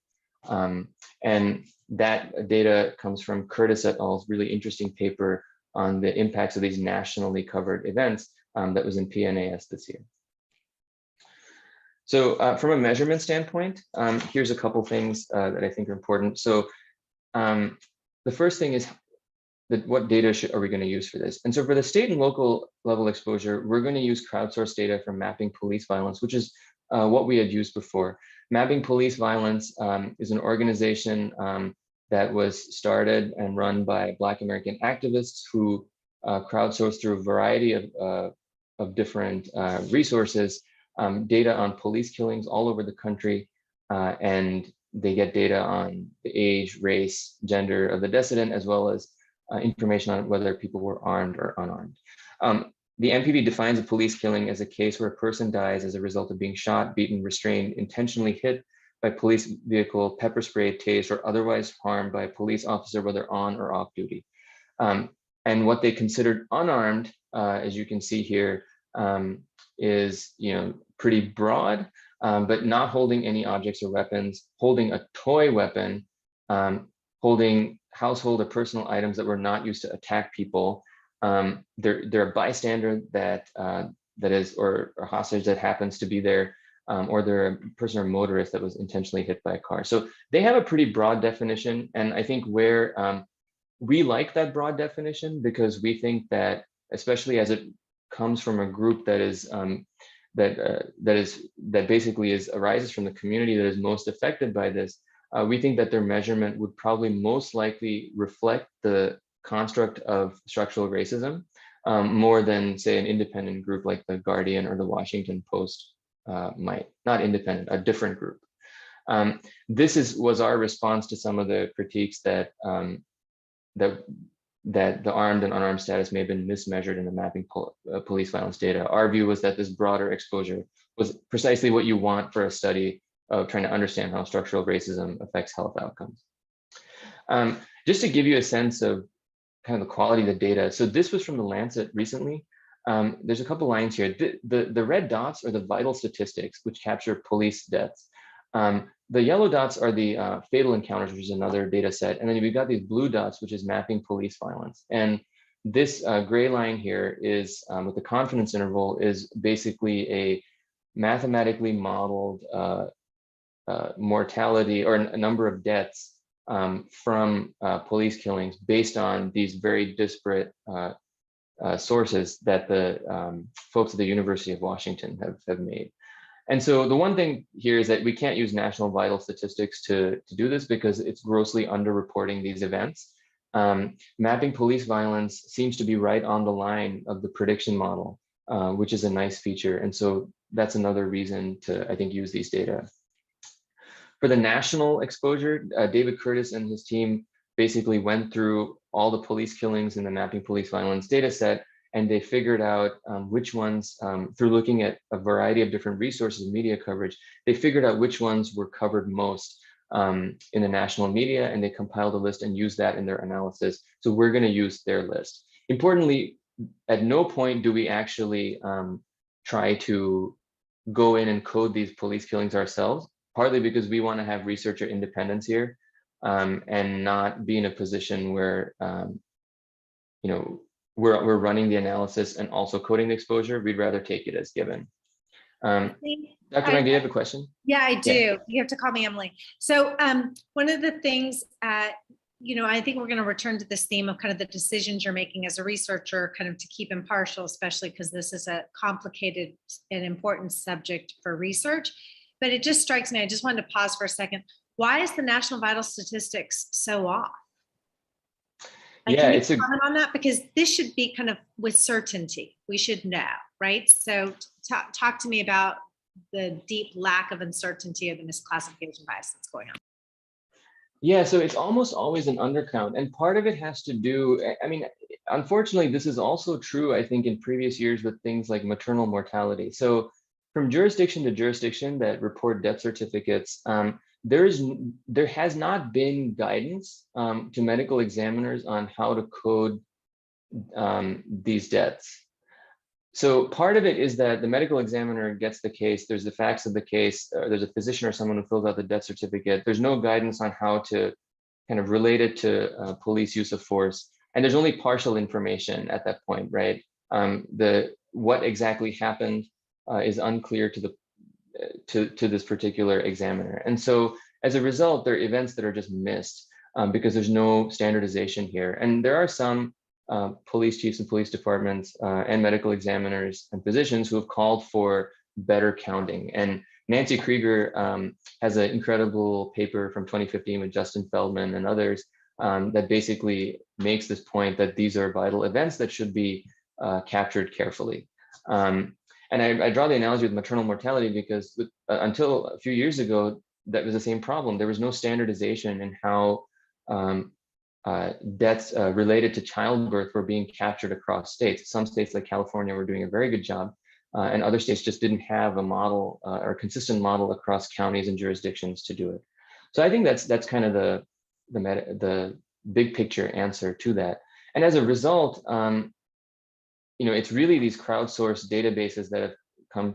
And that data comes from Curtis et al.'s really interesting paper on the impacts of these nationally covered events that was in PNAS this year. So from a measurement standpoint, here's a couple things that I think are important. So the first thing is that what data are we going to use for this? And so for the state and local level exposure, we're going to use crowdsourced data from Mapping Police Violence, which is what we had used before. Mapping Police Violence is an organization that was started and run by Black American activists who crowdsourced through a variety of different resources, data on police killings all over the country, and they get data on the age, race, gender of the decedent, as well as information on whether people were armed or unarmed. The MPV defines a police killing as a case where a person dies as a result of being shot, beaten, restrained, intentionally hit by police vehicle, pepper sprayed, tased, or otherwise harmed by a police officer, whether on or off duty. And what they considered unarmed, as you can see here, is pretty broad, but not holding any objects or weapons, holding a toy weapon, holding household or personal items that were not used to attack people. They're a bystander that is, or a hostage that happens to be there, or they're a person or motorist that was intentionally hit by a car. So they have a pretty broad definition, and I think where we like that broad definition because we think that, especially as it comes from a group that is that basically arises from the community that is most affected by this, we think that their measurement would probably most likely reflect the construct of structural racism more than, say, an independent group like the Guardian or the Washington Post might. Not independent, a different group. This was our response to some of the critiques that that the armed and unarmed status may have been mismeasured in the mapping police violence data. Our view was that this broader exposure was precisely what you want for a study of trying to understand how structural racism affects health outcomes. Just to give you a sense of kind of the quality of the data. So this was from the Lancet recently. There's a couple lines here. The red dots are the vital statistics, which capture police deaths. The yellow dots are the fatal encounters, which is another data set. And then we've got these blue dots, which is mapping police violence. And this gray line here is, with the confidence interval, is basically a mathematically modeled mortality or a number of deaths from police killings based on these very disparate sources that the folks at the University of Washington have made. And so the one thing here is that we can't use national vital statistics to do this because it's grossly underreporting these events. Mapping police violence seems to be right on the line of the prediction model, which is a nice feature. And so that's another reason to, I think, use these data. For the national exposure, David Curtis and his team basically went through all the police killings in the Mapping Police Violence data set, and they figured out which ones, through looking at a variety of different resources and media coverage, they figured out which ones were covered most in the national media, and they compiled a list and used that in their analysis. So we're going to use their list. Importantly, at no point do we actually try to go in and code these police killings ourselves, partly because we want to have researcher independence here and not be in a position where we're running the analysis and also coding the exposure. We'd rather take it as given. Dr. Wang, do you have a question? Yeah, I do. Yeah. You have to call me Emily. So one of the things, I think we're going to return to this theme of kind of the decisions you're making as a researcher, kind of to keep impartial, especially because this is a complicated and important subject for research. But it just strikes me, I just wanted to pause for a second. Why is the national vital statistics so off? Yeah, can you comment on that? Because this should be kind of with certainty. We should know, right? So talk to me about the deep lack of uncertainty of the misclassification bias that's going on. Yeah, so it's almost always an undercount. And part of it has to do, I mean, unfortunately, this is also true, I think, in previous years with things like maternal mortality. So from jurisdiction to jurisdiction that report death certificates, there has not been guidance to medical examiners on how to code these deaths. So part of it is that the medical examiner gets the case, there's the facts of the case, or there's a physician or someone who fills out the death certificate. There's no guidance on how to kind of relate it to police use of force. And there's only partial information at that point, right? What exactly happened is unclear to this particular examiner. And so as a result, there are events that are just missed because there's no standardization here. And there are some police chiefs and police departments and medical examiners and physicians who have called for better counting. And Nancy Krieger has an incredible paper from 2015 with Justin Feldman and others that basically makes this point that these are vital events that should be captured carefully. And I draw the analogy with maternal mortality because until a few years ago, that was the same problem. There was no standardization in how deaths related to childbirth were being captured across states. Some states like California were doing a very good job, and other states just didn't have a model or a consistent model across counties and jurisdictions to do it. So I think that's kind of the big picture answer to that. And as a result, it's really these crowdsourced databases that have come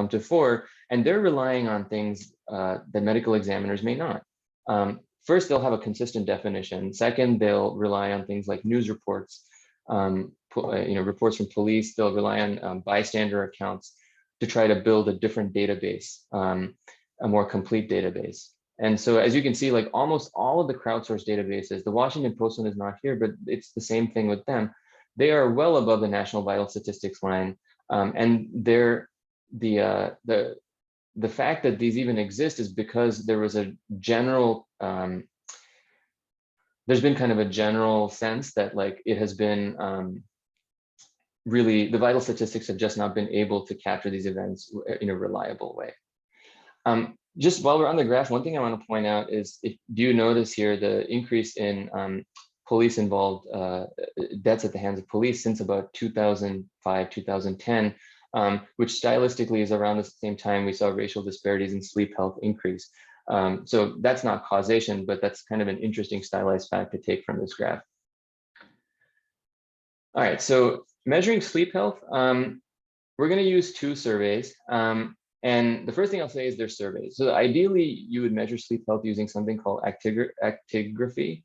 to fore, and they're relying on things that medical examiners may not. First, they'll have a consistent definition. Second, they'll rely on things like news reports, reports from police. They'll rely on bystander accounts to try to build a different database, a more complete database. And so as you can see, like almost all of the crowdsourced databases, the Washington Post one is not here, but it's the same thing with them. They are well above the national vital statistics line. And the fact that these even exist is because there was a general, there's been kind of a general sense that like it has been really, the vital statistics have just not been able to capture these events in a reliable way. Just while we're on the graph, one thing I want to point out is, do you notice here the increase in police involved deaths at the hands of police since about 2005, 2010, which stylistically is around the same time we saw racial disparities in sleep health increase. So that's not causation, but that's kind of an interesting stylized fact to take from this graph. All right, so measuring sleep health, we're going to use two surveys. And the first thing I'll say is they're surveys. So ideally, you would measure sleep health using something called actigraphy,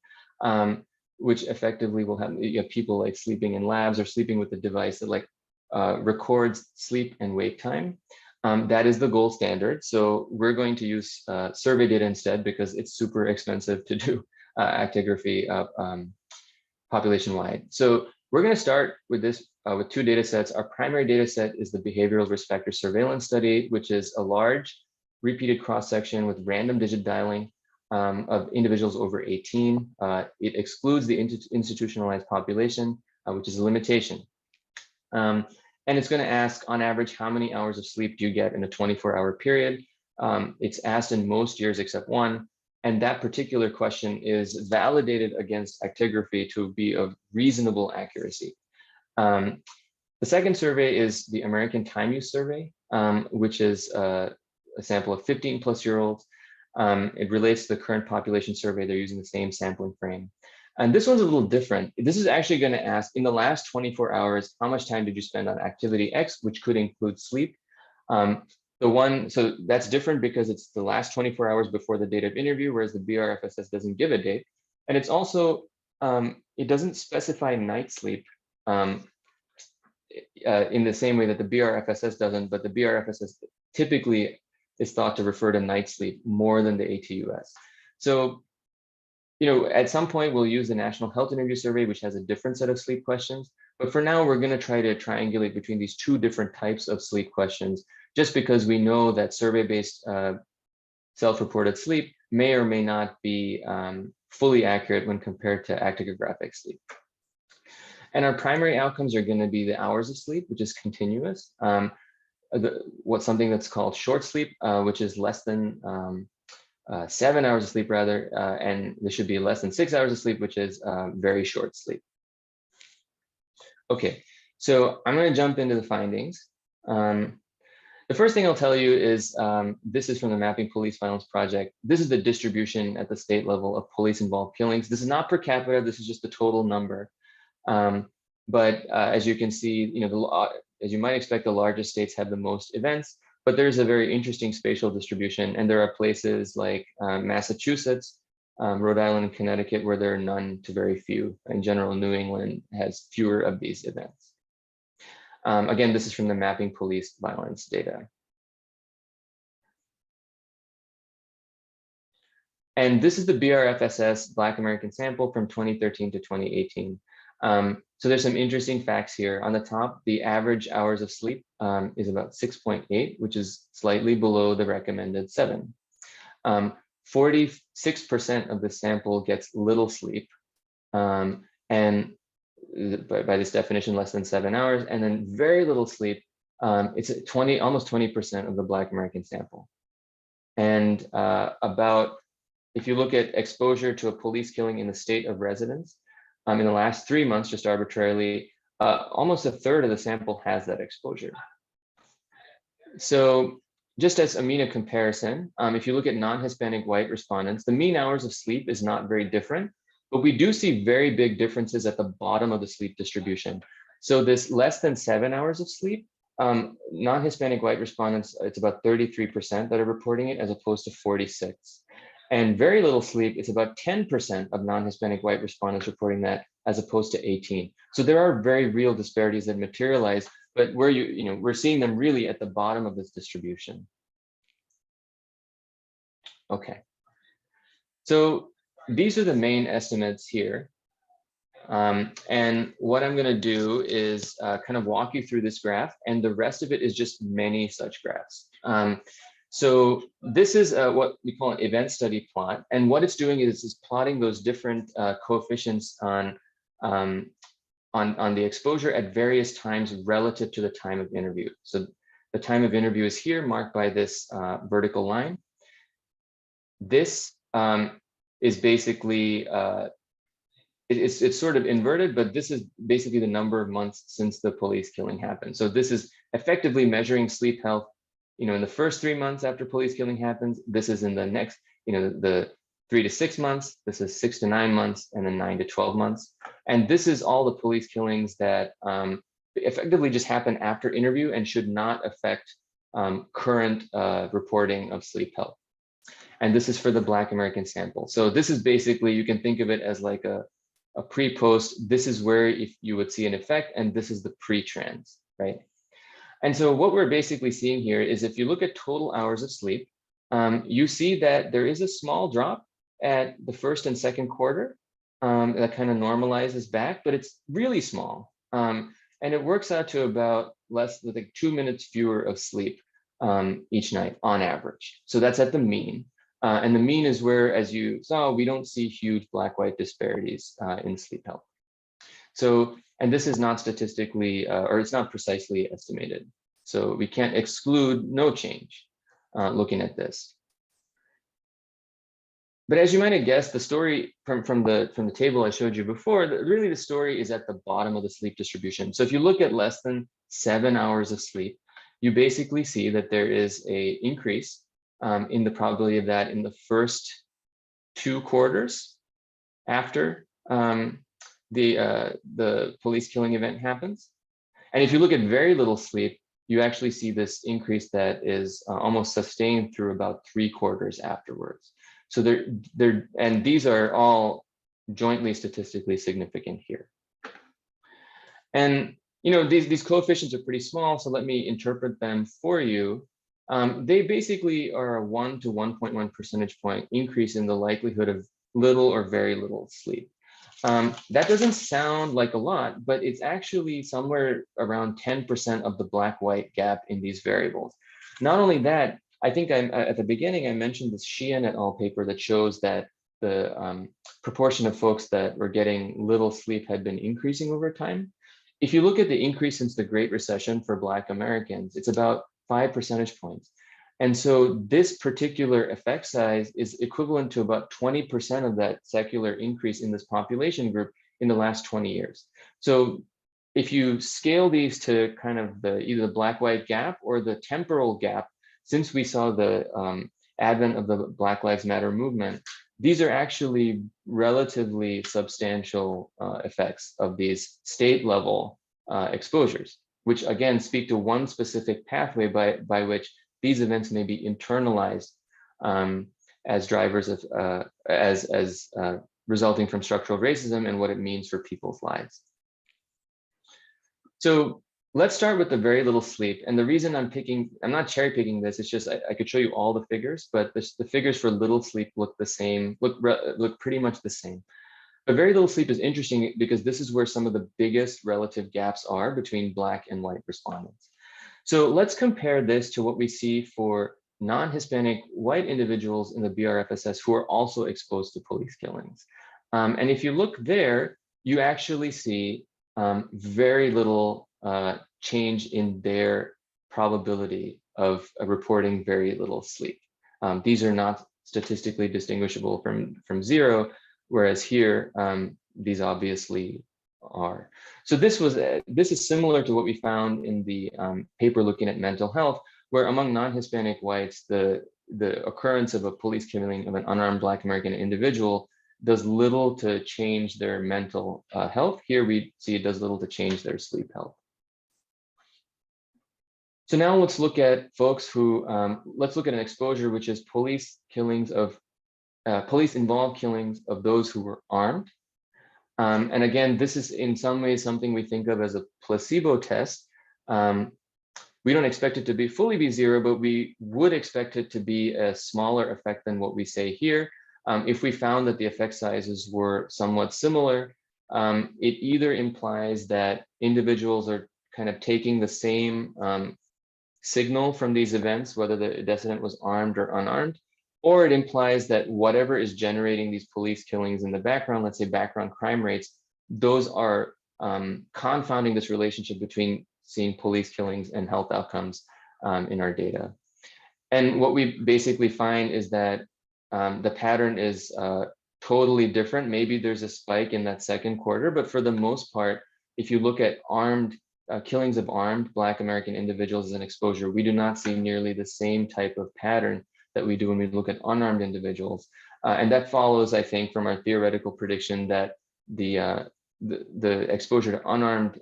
which effectively will have people like sleeping in labs or sleeping with a device that like records sleep and wake time. That is the gold standard. So we're going to use survey data instead because it's super expensive to do actigraphy population-wide. So we're going to start with this with two data sets. Our primary data set is the behavioral risk factor surveillance study, which is a large repeated cross-section with random digit dialing of individuals over 18. It excludes the institutionalized population, which is a limitation. And it's going to ask, on average, how many hours of sleep do you get in a 24-hour period? It's asked in most years except one. And that particular question is validated against actigraphy to be of reasonable accuracy. The second survey is the American Time Use Survey, which is a sample of 15-plus-year-olds. It relates to the current population survey. They're using the same sampling frame. And this one's a little different. This is actually going to ask, in the last 24 hours, how much time did you spend on activity X, which could include sleep? So that's different because it's the last 24 hours before the date of interview, whereas the BRFSS doesn't give a date. And it's also, it doesn't specify night sleep in the same way that the BRFSS doesn't, but the BRFSS typically is thought to refer to night sleep more than the ATUS. So, at some point we'll use the National Health Interview Survey, which has a different set of sleep questions. But for now, we're going to try to triangulate between these two different types of sleep questions, just because we know that survey-based self-reported sleep may or may not be fully accurate when compared to actigraphic sleep. And our primary outcomes are going to be the hours of sleep, which is continuous. Something that's called short sleep, which is less than 7 hours of sleep rather, and there should be less than 6 hours of sleep, which is very short sleep. Okay, so I'm going to jump into the findings. The first thing I'll tell you is this is from the Mapping Police Violence Project. This is the distribution at the state level of police-involved killings. This is not per capita. This is just the total number. But as you can see, as you might expect, the largest states have the most events. But there's a very interesting spatial distribution, and there are places like Massachusetts, Rhode Island, and Connecticut where there are none to very few. In general, New England has fewer of these events. Again, this is from the Mapping Police Violence data. And this is the BRFSS Black American sample from 2013 to 2018. So there's some interesting facts here. On the top, the average hours of sleep is about 6.8, which is slightly below the recommended 7. 46% of the sample gets little sleep, and by this definition, less than 7 hours, and then very little sleep. It's almost 20% of the Black American sample. And if you look at exposure to a police killing in the state of residence, in the last 3 months, just arbitrarily, almost a third of the sample has that exposure. So just as a mean of comparison, if you look at non-Hispanic white respondents, the mean hours of sleep is not very different, but we do see very big differences at the bottom of the sleep distribution. So this less than 7 hours of sleep, non-Hispanic white respondents, it's about 33% that are reporting it as opposed to 46. And very little sleep, it's about 10% of non-Hispanic white respondents reporting that as opposed to 18. So there are very real disparities that materialize, but we're seeing them really at the bottom of this distribution. Okay. So these are the main estimates here. And what I'm going to do is kind of walk you through this graph, and the rest of it is just many such graphs. So this is what we call an event study plot, and what it's doing is plotting those different coefficients on the exposure at various times relative to the time of interview. So the time of interview is here, marked by this vertical line. This is basically it's sort of inverted, but this is basically the number of months since the police killing happened. So this is effectively measuring sleep health, in the first 3 months after police killing happens. This is in the next, the 3 to 6 months. This is 6 to 9 months, and then 9 to 12 months. And this is all the police killings that effectively just happen after interview and should not affect current reporting of sleep health. And this is for the Black American sample. So this is basically, you can think of it as like a pre-post. This is where if you would see an effect, and this is the pre-trans, right? And so what we're basically seeing here is if you look at total hours of sleep, you see that there is a small drop at the first and second quarter that kind of normalizes back, but it's really small. And it works out to about less than like 2 minutes fewer of sleep each night on average. So that's at the mean. And the mean is where, as you saw, we don't see huge Black-white disparities in sleep health. So, and this is not statistically, or it's not precisely estimated. So we can't exclude no change looking at this. But as you might have guessed, the story from the table I showed you before, really the story is at the bottom of the sleep distribution. So if you look at less than 7 hours of sleep, you basically see that there is an increase in the probability of that in the first 2 quarters after the police killing event happens. And if you look at very little sleep, you actually see this increase that is almost sustained through about 3 quarters afterwards. So and these are all jointly statistically significant here. And these coefficients are pretty small, so let me interpret them for you. They basically are a 1 to 1.1 percentage point increase in the likelihood of little or very little sleep. That doesn't sound like a lot, but it's actually somewhere around 10% of the Black-white gap in these variables. Not only that, I think at the beginning, I mentioned this Sheehan et al. Paper that shows that the proportion of folks that were getting little sleep had been increasing over time. If you look at the increase since the Great Recession for Black Americans, it's about 5 percentage points. And so this particular effect size is equivalent to about 20% of that secular increase in this population group in the last 20 years. So if you scale these to kind of either the black-white gap or the temporal gap, since we saw the advent of the Black Lives Matter movement, these are actually relatively substantial effects of these state level exposures, which again speak to one specific pathway by which these events may be internalized as drivers of resulting from structural racism and what it means for people's lives. So let's start with the very little sleep. And the reason I'm not cherry picking this, it's just I could show you all the figures, but the figures for little sleep look the same, look pretty much the same. But very little sleep is interesting because this is where some of the biggest relative gaps are between Black and white respondents. So let's compare this to what we see for non-Hispanic white individuals in the BRFSS who are also exposed to police killings. And if you look there, you actually see very little change in their probability of reporting very little sleep. These are not statistically distinguishable from zero, whereas here, these obviously are. So this is similar to what we found in the paper looking at mental health, where among non-Hispanic whites, the occurrence of a police killing of an unarmed Black American individual does little to change their mental health. Here we see it does little to change their sleep health. So now let's look at folks who, let's look at an exposure, which is police involved killings of those who were armed. And again, this is in some ways something we think of as a placebo test. We don't expect it to fully be zero, but we would expect it to be a smaller effect than what we say here. If we found that the effect sizes were somewhat similar, it either implies that individuals are kind of taking the same signal from these events, whether the decedent was armed or unarmed, or it implies that whatever is generating these police killings in the background, let's say background crime rates, those are confounding this relationship between seeing police killings and health outcomes in our data. And what we basically find is that the pattern is totally different. Maybe there's a spike in that second quarter, but for the most part, if you look at killings of armed Black American individuals as an exposure, we do not see nearly the same type of pattern that we do when we look at unarmed individuals. And that follows, I think, from our theoretical prediction that the exposure to unarmed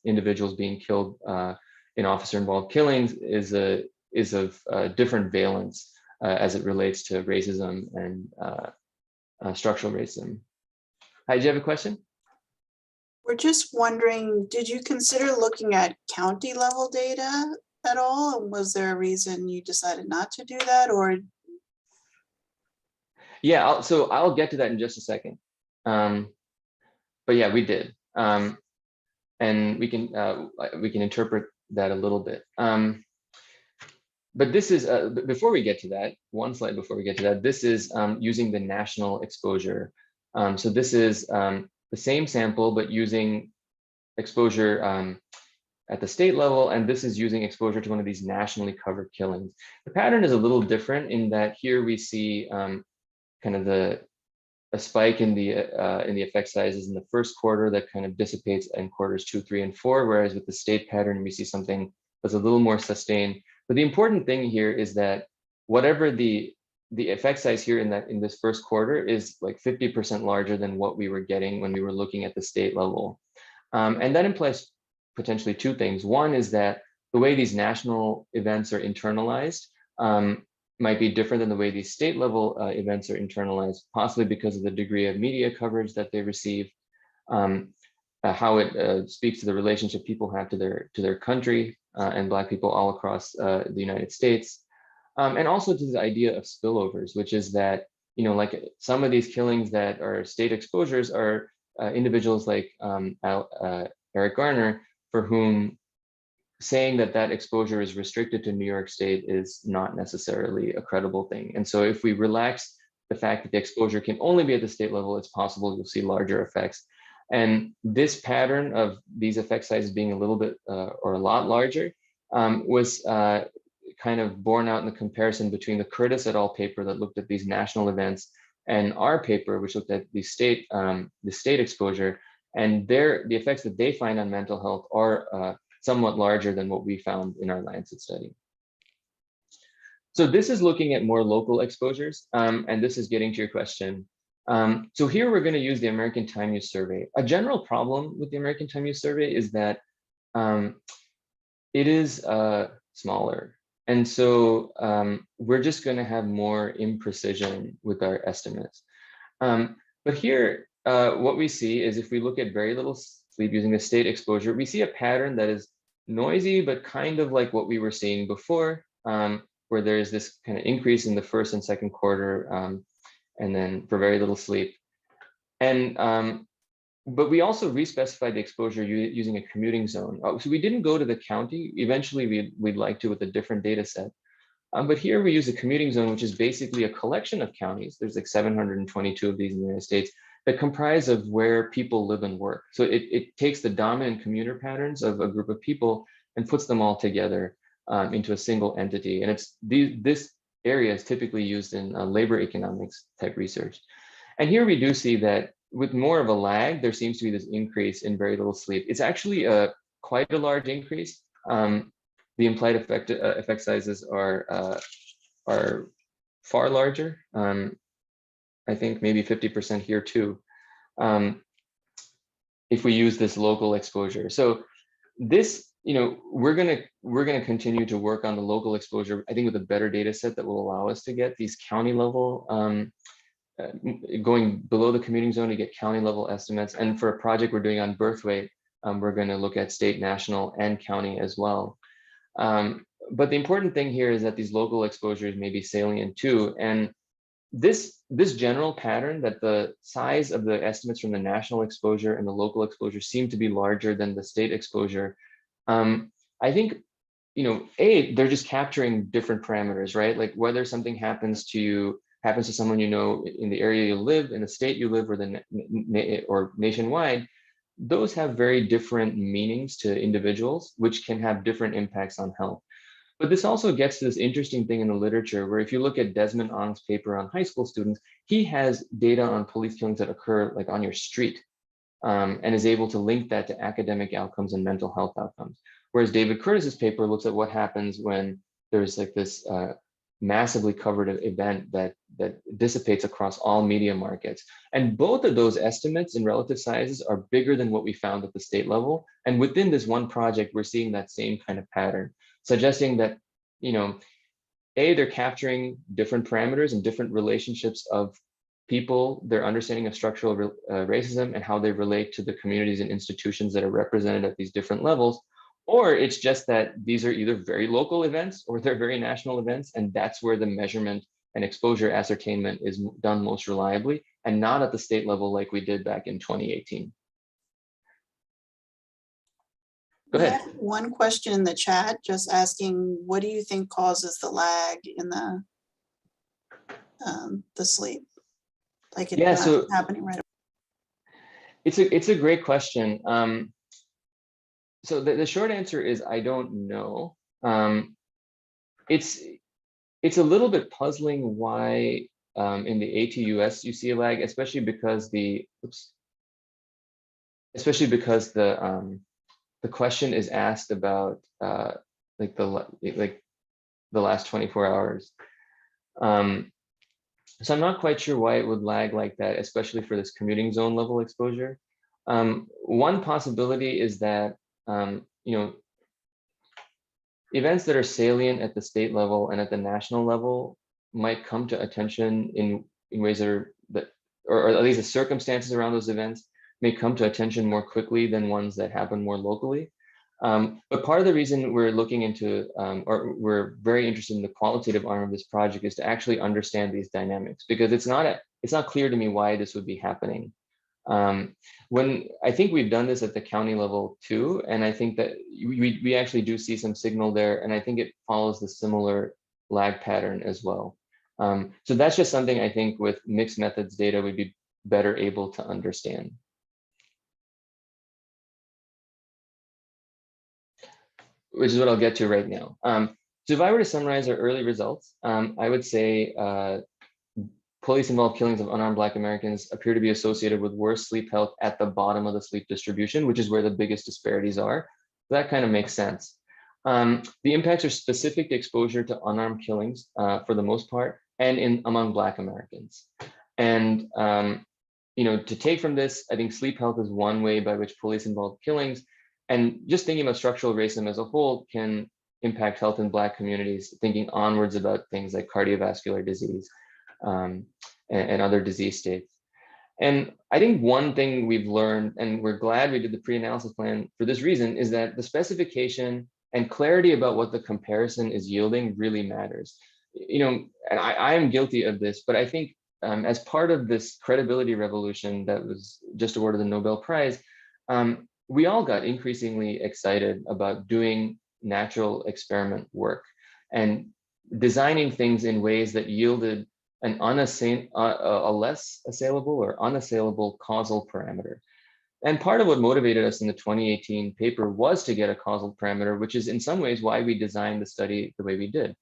individuals being killed in officer-involved killings is of different valence as it relates to racism and structural racism. Hi, did you have a question? We're just wondering, did you consider looking at county level data at all? And was there a reason you decided not to do that, or? Yeah, so I'll get to that in just a second. But yeah, we did. And we can interpret that a little bit. But this is, before we get to that, one slide before we get to that, this is using the national exposure. So this is the same sample, but using exposure at the state level, and this is using exposure to one of these nationally covered killings. The pattern is a little different in that here we see kind of a spike in the effect sizes in the first quarter that kind of dissipates in quarters 2, 3, and 4, whereas with the state pattern, we see something that's a little more sustained. But the important thing here is that whatever the effect size here in this first quarter is like 50% larger than what we were getting when we were looking at the state level. And that implies potentially two things. One is that the way these national events are internalized might be different than the way these state level events are internalized, possibly because of the degree of media coverage that they receive, how it speaks to the relationship people have to their country and Black people all across the United States. And also to the idea of spillovers, which is that, like some of these killings that are state exposures are individuals like Eric Garner, for whom saying that exposure is restricted to New York State is not necessarily a credible thing. And so if we relax the fact that the exposure can only be at the state level, it's possible you'll see larger effects. And this pattern of these effect sizes being a little bit or a lot larger was kind of borne out in the comparison between the Curtis et al. Paper that looked at these national events and our paper, which looked at the state exposure. And the effects that they find on mental health are somewhat larger than what we found in our Lancet study. So this is looking at more local exposures, and this is getting to your question. So here we're going to use the American Time Use Survey. A general problem with the American Time Use Survey is that it is smaller. And so we're just going to have more imprecision with our estimates. But here, what we see is if we look at very little sleep using the state exposure, we see a pattern that is noisy, but kind of like what we were seeing before, where there's this kind of increase in the first and second quarter, and then for very little sleep. And but we also respecified the exposure using a commuting zone. So we didn't go to the county. Eventually, we'd like to with a different data set. But here we use a commuting zone, which is basically a collection of counties. There's like 722 of these in the United States that comprise of where people live and work. So it takes the dominant commuter patterns of a group of people and puts them all together into a single entity. And this area is typically used in labor economics type research. And here we do see that with more of a lag, there seems to be this increase in very little sleep. It's actually quite a large increase. The implied effect sizes are far larger. I think maybe 50% here too, if we use this local exposure. So this, we're gonna continue to work on the local exposure, I think, with a better data set that will allow us to get these county level, going below the commuting zone to get county level estimates. And for a project we're doing on birth weight, we're gonna look at state, national, and county as well. But the important thing here is that these local exposures may be salient too. And this general pattern that the size of the estimates from the national exposure and the local exposure seem to be larger than the state exposure. I think, they're just capturing different parameters, right? Like whether something happens to someone in the area you live, in the state you live, or nationwide, those have very different meanings to individuals, which can have different impacts on health. But this also gets to this interesting thing in the literature, where if you look at Desmond Ong's paper on high school students, he has data on police killings that occur like on your street, and is able to link that to academic outcomes and mental health outcomes. Whereas David Curtis's paper looks at what happens when there's like this massively covered event that dissipates across all media markets. And both of those estimates in relative sizes are bigger than what we found at the state level. And within this one project, we're seeing that same kind of pattern, suggesting that, they're capturing different parameters and different relationships of people, their understanding of structural racism and how they relate to the communities and institutions that are represented at these different levels. Or it's just that these are either very local events or they're very national events, and that's where the measurement and exposure ascertainment is done most reliably, and not at the state level like we did back in 2018. Go ahead. One question in the chat just asking, what do you think causes the lag in the sleep? Like it's not happening right away. It's a great question. So the short answer is I don't know. It's a little bit puzzling why in the ATUS you see a lag, especially because the question is asked about like the last 24 hours. So I'm not quite sure why it would lag like that, especially for this commuting zone level exposure. One possibility is that events that are salient at the state level and at the national level might come to attention in ways or at least the circumstances around those events may come to attention more quickly than ones that happen more locally. But part of the reason we're looking into, or we're very interested in the qualitative arm of this project, is to actually understand these dynamics, because it's not clear to me why this would be happening. When I think we've done this at the county level too, and I think that we actually do see some signal there, and I think it follows the similar lag pattern as well. So that's just something I think with mixed methods data we'd be better able to understand. Which is what I'll get to right now. So if I were to summarize our early results, I would say police-involved killings of unarmed Black Americans appear to be associated with worse sleep health at the bottom of the sleep distribution, which is where the biggest disparities are. That kind of makes sense. The impacts are specific to exposure to unarmed killings for the most part, and among Black Americans. And to take from this, I think sleep health is one way by which police-involved killings, and just thinking about structural racism as a whole, can impact health in Black communities, thinking onwards about things like cardiovascular disease and other disease states. And I think one thing we've learned, and we're glad we did the pre-analysis plan for this reason, is that the specification and clarity about what the comparison is yielding really matters. And I am guilty of this, but I think as part of this credibility revolution that was just awarded the Nobel Prize, we all got increasingly excited about doing natural experiment work and designing things in ways that yielded a less assailable or unassailable causal parameter. And part of what motivated us in the 2018 paper was to get a causal parameter, which is in some ways why we designed the study the way we did.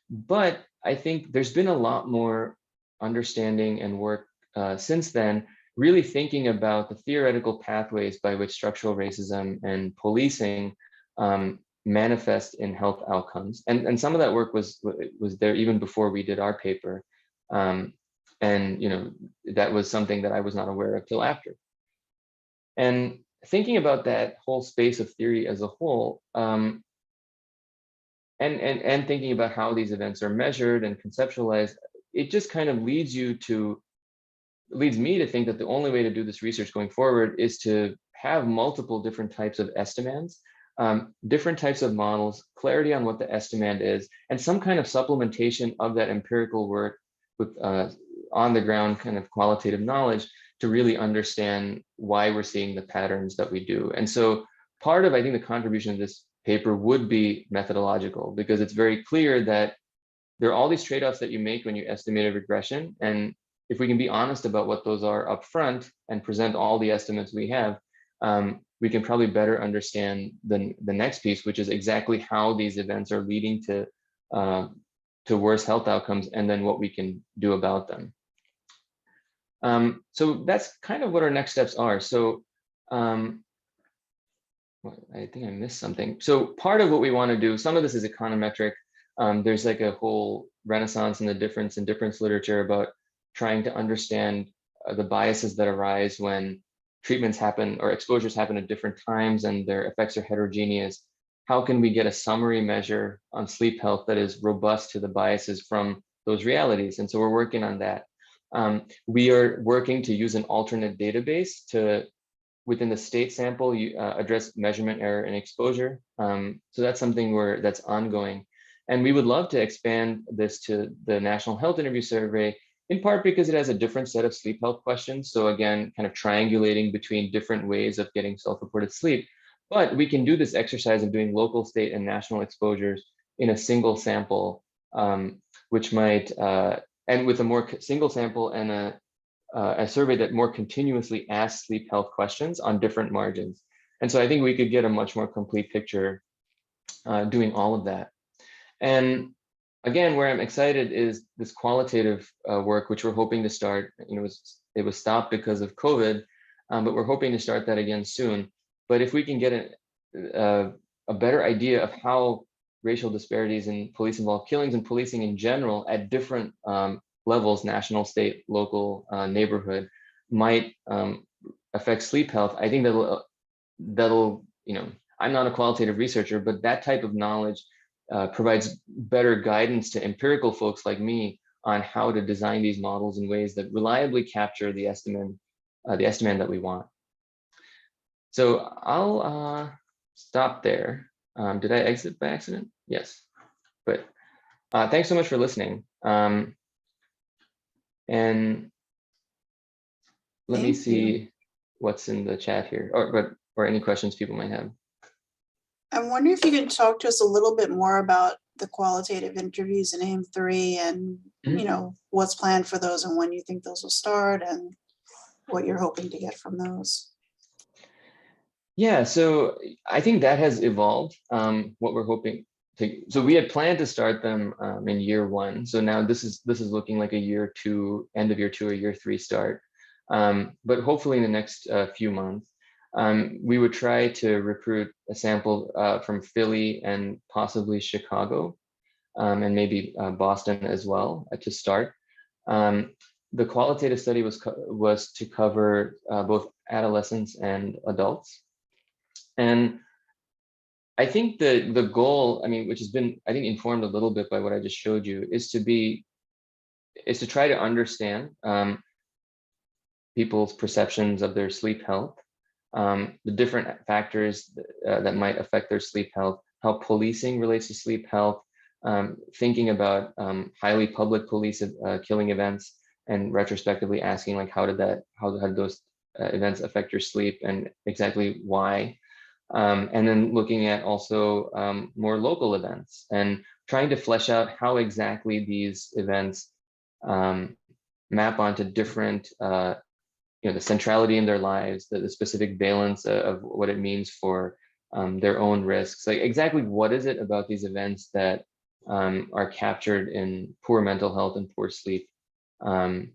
But I think there's been a lot more understanding and work since then, really thinking about the theoretical pathways by which structural racism and policing manifest in health outcomes. And some of that work was there even before we did our paper. And that was something that I was not aware of till after. And thinking about that whole space of theory as a whole, and thinking about how these events are measured and conceptualized, it just kind of leads me to think that the only way to do this research going forward is to have multiple different types of estimands, different types of models, clarity on what the estimand is, and some kind of supplementation of that empirical work with on the ground kind of qualitative knowledge to really understand why we're seeing the patterns that we do. And so part of, I think, the contribution of this paper would be methodological, because it's very clear that there are all these trade-offs that you make when you estimate a regression. And if we can be honest about what those are up front and present all the estimates we have, we can probably better understand the next piece, which is exactly how these events are leading to worse health outcomes, and then what we can do about them. So that's kind of what our next steps are. So I think I missed something. So part of what we want to do, some of this is econometric. There's like a whole renaissance in the difference literature about trying to understand the biases that arise when treatments happen or exposures happen at different times and their effects are heterogeneous. How can we get a summary measure on sleep health that is robust to the biases from those realities? And so we're working on that. We are working to use an alternate database to, within the state sample, address measurement error and exposure. So that's something that's ongoing. And we would love to expand this to the National Health Interview Survey, in part because it has a different set of sleep health questions. So again, kind of triangulating between different ways of getting self-reported sleep. But we can do this exercise of doing local, state, and national exposures in a single sample, which might, and with a more single sample and a survey that more continuously asks sleep health questions on different margins. And so I think we could get a much more complete picture doing all of that. And again, where I'm excited is this qualitative work, which we're hoping to start. It was stopped because of COVID, but we're hoping to start that again soon. But if we can get a better idea of how racial disparities in police-involved killings and policing in general at different levels, national, state, local, neighborhood, might affect sleep health, I think that'll, I'm not a qualitative researcher, but that type of knowledge provides better guidance to empirical folks like me on how to design these models in ways that reliably capture the estimand that we want. So I'll stop there. Did I exit by accident? Yes, but thanks so much for listening. And let me see what's in the chat here, or any questions people might have. I'm wondering if you could talk to us a little bit more about the qualitative interviews in AIM-3 and what's planned for those and when you think those will start and what you're hoping to get from those. Yeah, so I think that has evolved. What we're hoping so we had planned to start them in year 1. So now this is looking like a year 2, end of year 2 or year 3 start. But hopefully in the next few months, we would try to recruit a sample from Philly and possibly Chicago, and maybe Boston as well to start. The qualitative study was to cover both adolescents and adults. And I think the goal, I mean, which has been, I think, informed a little bit by what I just showed you, is to try to understand people's perceptions of their sleep health, the different factors that might affect their sleep health, how policing relates to sleep health, thinking about highly public police killing events, and retrospectively asking, like, how did those events affect your sleep and exactly why? And then looking at also more local events and trying to flesh out how exactly these events map onto different, the centrality in their lives, the specific valence of what it means for their own risks. Like, exactly what is it about these events that are captured in poor mental health and poor sleep? So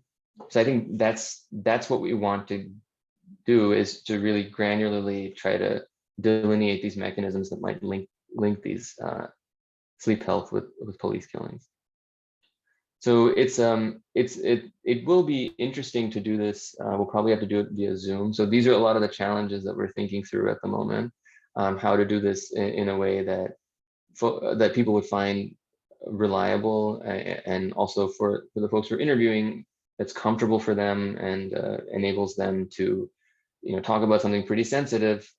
I think that's what we want to do, is to really granularly try to delineate these mechanisms that might link these sleep health with police killings. So it will be interesting to do this. We'll probably have to do it via Zoom. So these are a lot of the challenges that we're thinking through at the moment, how to do this in a way that that people would find reliable, and also for the folks we're interviewing, that's comfortable for them and enables them to, talk about something pretty sensitive,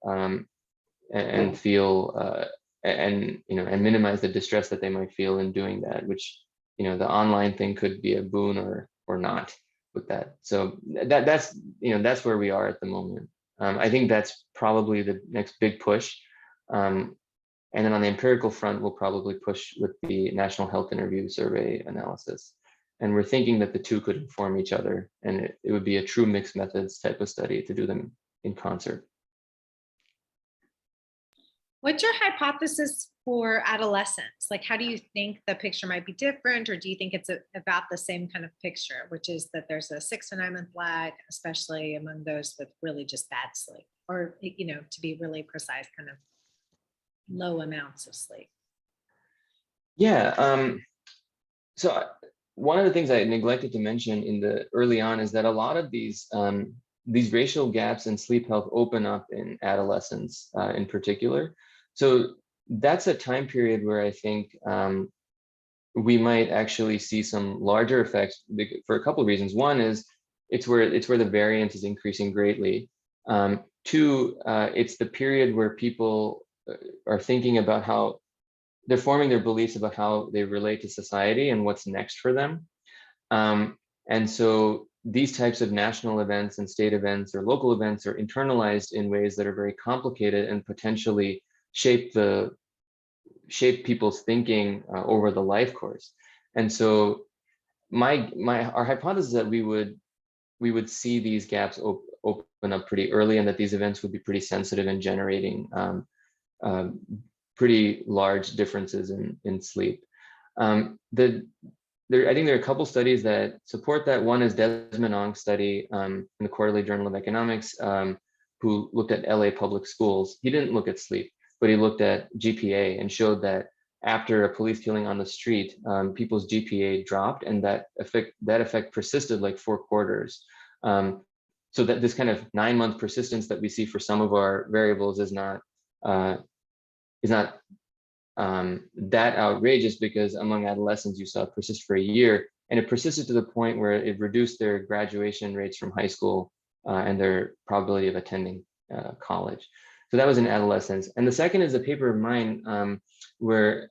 and feel and minimize the distress that they might feel in doing that, which, the online thing could be a boon or not with that. So that's where we are at the moment. I think that's probably the next big push. And then on the empirical front, we'll probably push with the National Health Interview Survey analysis. And we're thinking that the two could inform each other, and it would be a true mixed methods type of study to do them in concert. What's your hypothesis for adolescents? Like, how do you think the picture might be different, or do you think it's about the same kind of picture, which is that there's a 6 to 9 month lag, especially among those with really just bad sleep, or, to be really precise, kind of low amounts of sleep? Yeah. So one of the things I neglected to mention in the early on is that a lot of these racial gaps in sleep health open up in adolescence in particular. So that's a time period where I think we might actually see some larger effects for a couple of reasons. One is it's where the variance is increasing greatly. 2, it's the period where people are thinking about how they're forming their beliefs about how they relate to society and what's next for them. And so these types of national events and state events or local events are internalized in ways that are very complicated and potentially shape people's thinking over the life course. And so our hypothesis is that we would see these gaps open up pretty early, and that these events would be pretty sensitive in generating pretty large differences in sleep. I think there are a couple studies that support that. One is Desmond Ong's study in the Quarterly Journal of Economics, who looked at LA public schools. He didn't look at sleep, but he looked at GPA and showed that after a police killing on the street, people's GPA dropped, and that effect persisted like 4 quarters. So that this kind of 9-month persistence that we see for some of our variables is not that outrageous, because among adolescents you saw it persist for a year, and it persisted to the point where it reduced their graduation rates from high school and their probability of attending college. So that was in adolescence. And the second is a paper of mine where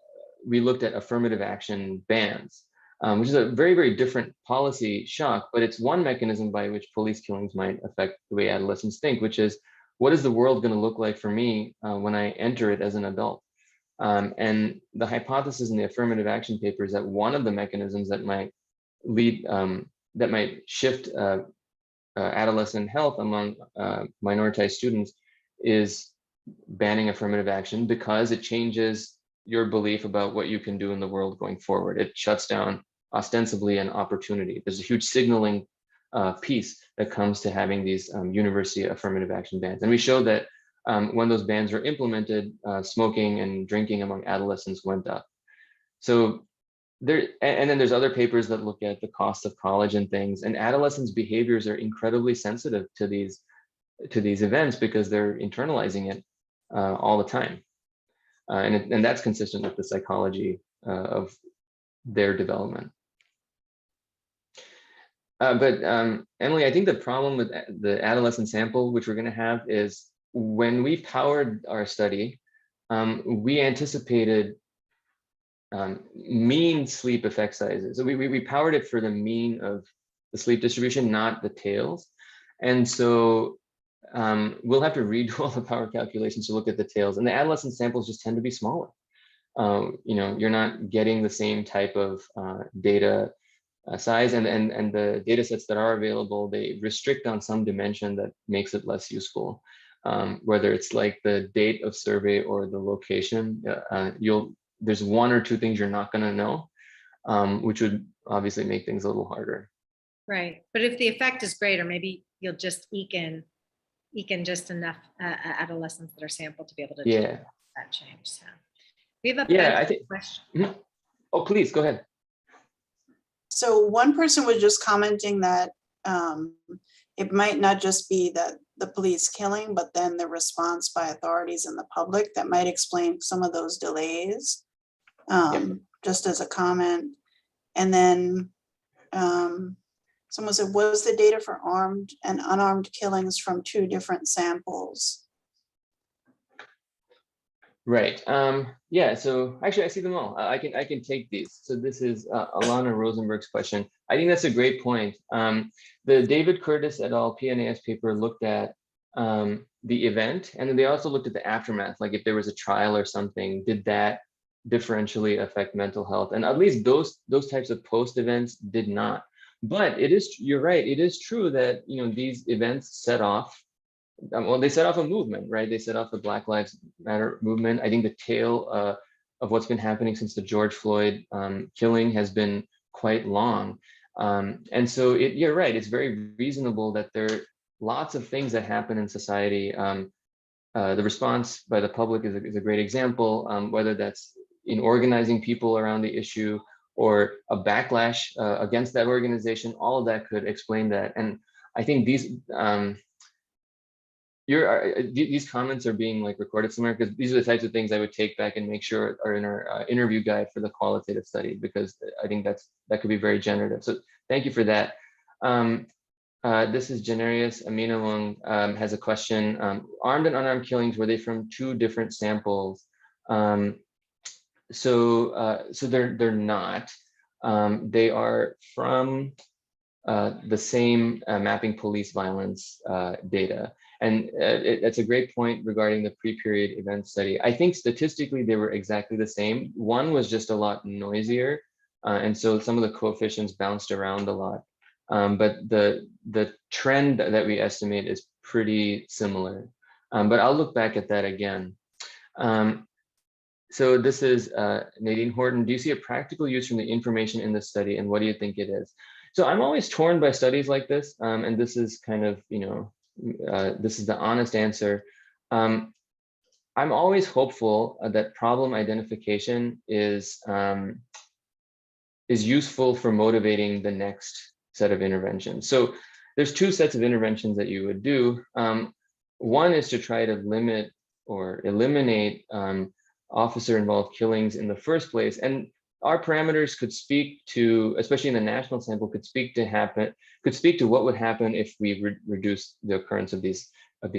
we looked at affirmative action bans, which is a very, very different policy shock, but it's one mechanism by which police killings might affect the way adolescents think, which is, what is the world going to look like for me when I enter it as an adult? And the hypothesis in the affirmative action paper is that one of the mechanisms that might shift adolescent health among minoritized students is banning affirmative action, because it changes your belief about what you can do in the world going forward. It shuts down ostensibly an opportunity. There's a huge signaling piece that comes to having these university affirmative action bans. And we showed that when those bans were implemented, smoking and drinking among adolescents went up. So there, and then there's other papers that look at the cost of college and things, and adolescents' behaviors are incredibly sensitive to these events because they're internalizing it all the time. And that's consistent with the psychology of their development. But Emily, I think the problem with the adolescent sample, which we're going to have, is when we powered our study, we anticipated mean sleep effect sizes. So we powered it for the mean of the sleep distribution, not the tails. And so we'll have to redo all the power calculations to look at the tails. And the adolescent samples just tend to be smaller. You're not getting the same type of data size, and the data sets that are available, they restrict on some dimension that makes it less useful. Whether it's like the date of survey or the location, there's one or two things you're not going to know, which would obviously make things a little harder. Right, but if the effect is greater, maybe you'll just eke in just enough adolescents that are sampled to be able to do that change. So we have a question. Mm-hmm. Oh, please go ahead. So one person was just commenting that it might not just be that the police killing, but then the response by authorities and the public that might explain some of those delays, just as a comment. And then someone said, was the data for armed and unarmed killings from two different samples? Right. Yeah. So actually, I see them all. I can take these. So this is Alana Rosenberg's question. I think that's a great point. The David Curtis et al. PNAS paper looked at the event, and then they also looked at the aftermath. Like if there was a trial or something, did that differentially affect mental health? And at least those types of post events did not. But you're right. It is true that these events set off. Well, they set off a movement, right? They set off the Black Lives Matter movement. I think the tail of what's been happening since the George Floyd killing has been quite long. And so you're right, it's very reasonable that there are lots of things that happen in society. The response by the public is a great example, whether that's in organizing people around the issue or a backlash against that organization, all of that could explain that. And I think these comments are being recorded somewhere, because these are the types of things I would take back and make sure are in our interview guide for the qualitative study, because I think that could be very generative. So thank you for that. This is Janarius Aminawang has a question. Armed and unarmed killings, were they from two different samples? So they're not. They are from the same mapping police violence data. And that's a great point regarding the pre-period event study. I think statistically they were exactly the same. One was just a lot noisier, and so some of the coefficients bounced around a lot. But the trend that we estimate is pretty similar. But I'll look back at that again. So this is Nadine Horton. Do you see a practical use from the information in the study, and what do you think it is? So I'm always torn by studies like this, and this is kind of, this is the honest answer. I'm always hopeful that problem identification is useful for motivating the next set of interventions. So there's two sets of interventions that you would do. One is to try to limit or eliminate officer-involved killings in the first place, and our parameters could speak to, especially in the national sample, could speak to what would happen if we reduce the occurrence of these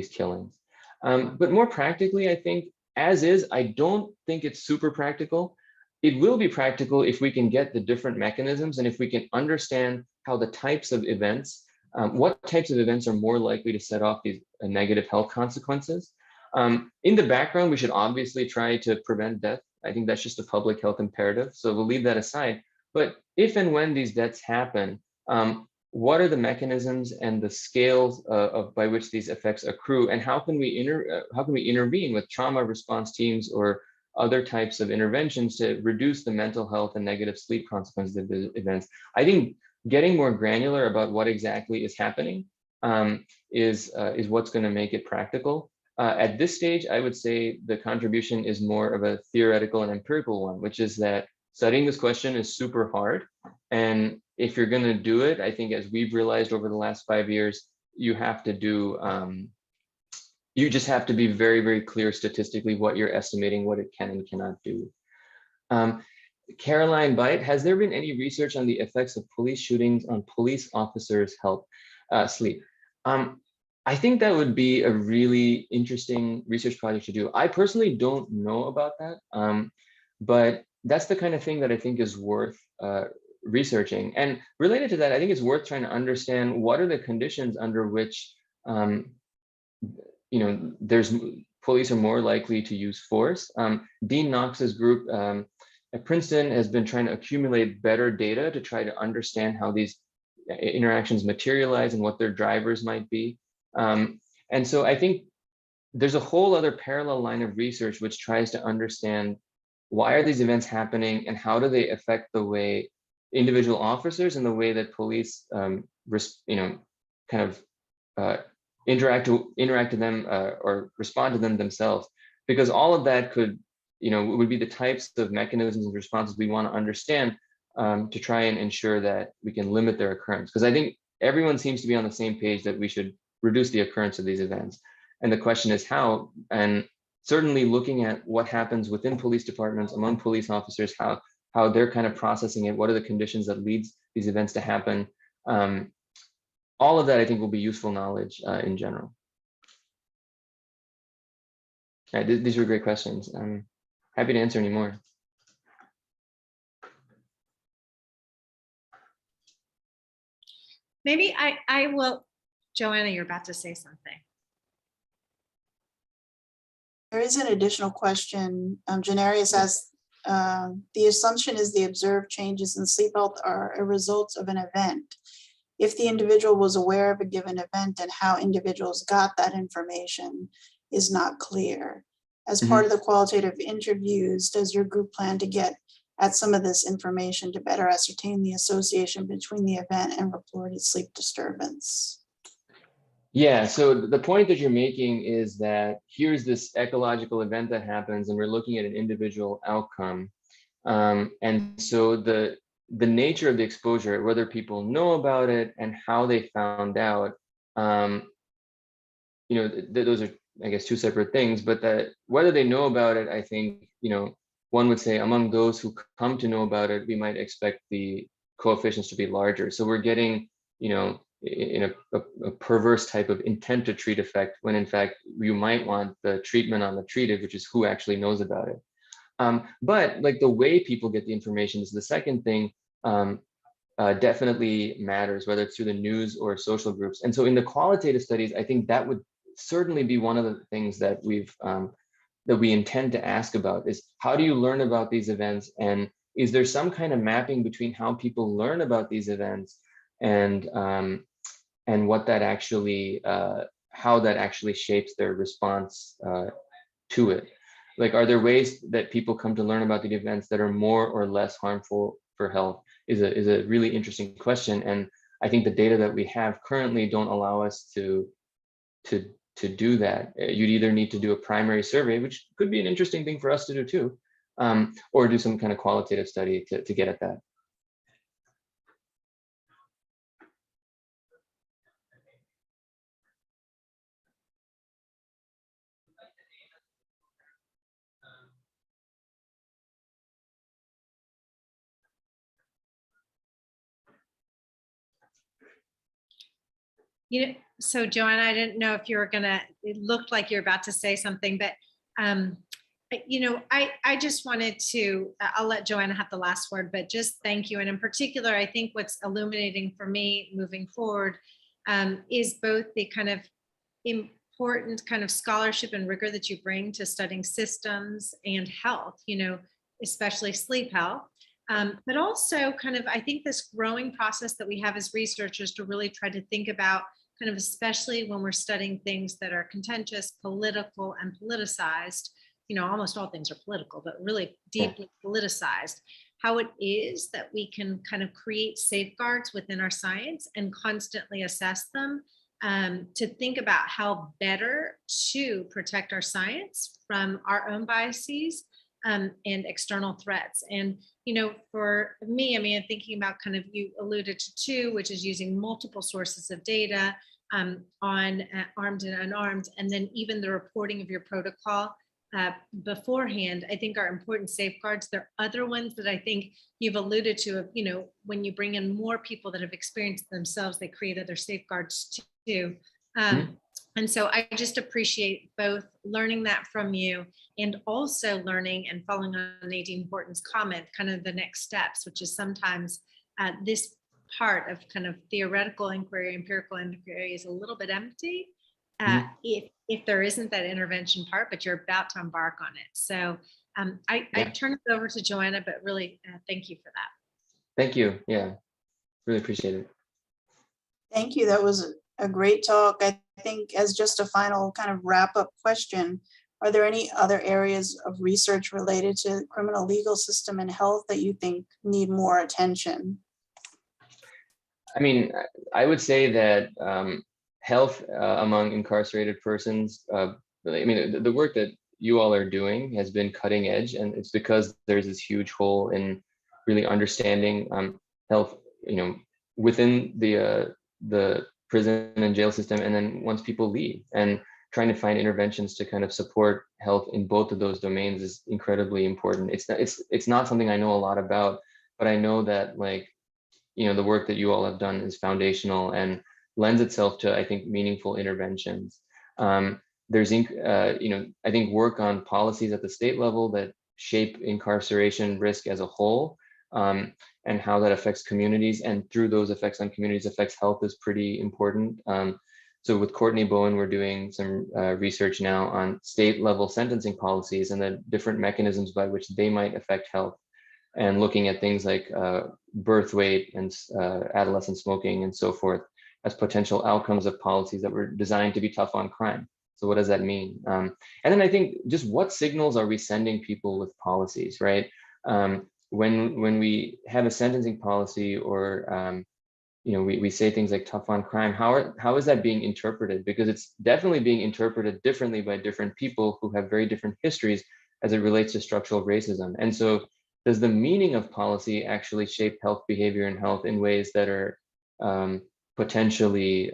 killings. But more practically, I think, as is, I don't think it's super practical. It will be practical if we can get the different mechanisms, and if we can understand how the types of events, what types of events are more likely to set off these negative health consequences. In the background, we should obviously try to prevent death. I think that's just a public health imperative, so we'll leave that aside. But if and when these deaths happen, what are the mechanisms and the scales by which these effects accrue, and how can we intervene with trauma response teams or other types of interventions to reduce the mental health and negative sleep consequences of the events. I think getting more granular about what exactly is happening is what's going to make it practical. At this stage, I would say the contribution is more of a theoretical and empirical one, which is that studying this question is super hard. And if you're going to do it, I think as we've realized over the last 5 years, you have to do, you just have to be very, very clear statistically what you're estimating, what it can and cannot do. Caroline Byte, has there been any research on the effects of police shootings on police officers' health, sleep? I think that would be a really interesting research project to do. I personally don't know about that, but that's the kind of thing that I think is worth researching. And related to that, I think it's worth trying to understand what are the conditions under which police are more likely to use force. Dean Knox's group at Princeton has been trying to accumulate better data to try to understand how these interactions materialize and what their drivers might be. And so I think there's a whole other parallel line of research which tries to understand why are these events happening and how do they affect the way individual officers and the way that police, interact to them or respond to them themselves, because all of that could, would be the types of mechanisms and responses we want to understand to try and ensure that we can limit their occurrence. Because I think everyone seems to be on the same page that we should reduce the occurrence of these events. And the question is how, and certainly looking at what happens within police departments, among police officers, how they're kind of processing it, what are the conditions that leads these events to happen. All of that I think will be useful knowledge in general. These were great questions. I'm happy to answer any more. Maybe I will, Joanna, you're about to say something. There is an additional question. Janarius asks, the assumption is the observed changes in sleep health are a result of an event. If the individual was aware of a given event and how individuals got that information is not clear. As part of the qualitative interviews, does your group plan to get at some of this information to better ascertain the association between the event and reported sleep disturbance? Yeah, so the point that you're making is that here's this ecological event that happens and we're looking at an individual outcome. And so the nature of the exposure, whether people know about it and how they found out, those are, I guess, two separate things, but that whether they know about it, I think, one would say among those who come to know about it, we might expect the coefficients to be larger. So we're getting, in a perverse type of intent to treat effect, when in fact you might want the treatment on the treated, which is who actually knows about it. But like the way people get the information is the second thing, definitely matters, whether it's through the news or social groups. And so in the qualitative studies, I think that would certainly be one of the things that we intend to ask about is how do you learn about these events, and is there some kind of mapping between how people learn about these events and what that actually, how that actually shapes their response to it. Like, are there ways that people come to learn about the events that are more or less harmful for health is a really interesting question. And I think the data that we have currently don't allow us to do that. You'd either need to do a primary survey, which could be an interesting thing for us to do too, or do some kind of qualitative study to get at that. So Joanna, I didn't know if you were gonna, it looked like you're about to say something, but I just wanted to, I'll let Joanna have the last word, but just thank you. And in particular, I think what's illuminating for me moving forward is both the kind of important kind of scholarship and rigor that you bring to studying systems and health, especially sleep health. But also kind of, I think this growing process that we have as researchers to really try to think about kind of, especially when we're studying things that are contentious, political, and politicized, almost all things are political, but really deeply politicized, how it is that we can kind of create safeguards within our science and constantly assess them, to think about how better to protect our science from our own biases, and external threats. And, for me, I'm thinking about kind of, you alluded to two, which is using multiple sources of data on armed and unarmed, and then even the reporting of your protocol beforehand, I think are important safeguards. There are other ones that I think you've alluded to of, when you bring in more people that have experienced themselves, they create other safeguards too. And so I just appreciate both learning that from you and also learning and following on Nadine Horton's comment, kind of the next steps, which is sometimes this part of kind of theoretical inquiry, empirical inquiry is a little bit empty if there isn't that intervention part, but you're about to embark on it. So I turn it over to Joanna, but really thank you for that. Thank you. Yeah, really appreciate it. Thank you. That was a great talk. I think as just a final kind of wrap up question, are there any other areas of research related to the criminal legal system and health that you think need more attention? I would say that health among incarcerated persons, the work that you all are doing has been cutting edge, and it's because there's this huge hole in really understanding health, within the prison and jail system, and then once people leave, and trying to find interventions to kind of support health in both of those domains is incredibly important. It's not something I know a lot about, but I know that the work that you all have done is foundational and lends itself to, I think, meaningful interventions. There's, I think, work on policies at the state level that shape incarceration risk as a whole, and how that affects communities, and through those effects on communities affects health is pretty important. So with Courtney Bowen, we're doing some research now on state level sentencing policies and the different mechanisms by which they might affect health, and looking at things like birth weight and adolescent smoking and so forth as potential outcomes of policies that were designed to be tough on crime. So what does that mean? And then I think just what signals are we sending people with policies, right? When we have a sentencing policy, or we say things like tough on crime, how is that being interpreted? Because it's definitely being interpreted differently by different people who have very different histories as it relates to structural racism. And so does the meaning of policy actually shape health behavior and health in ways that are potentially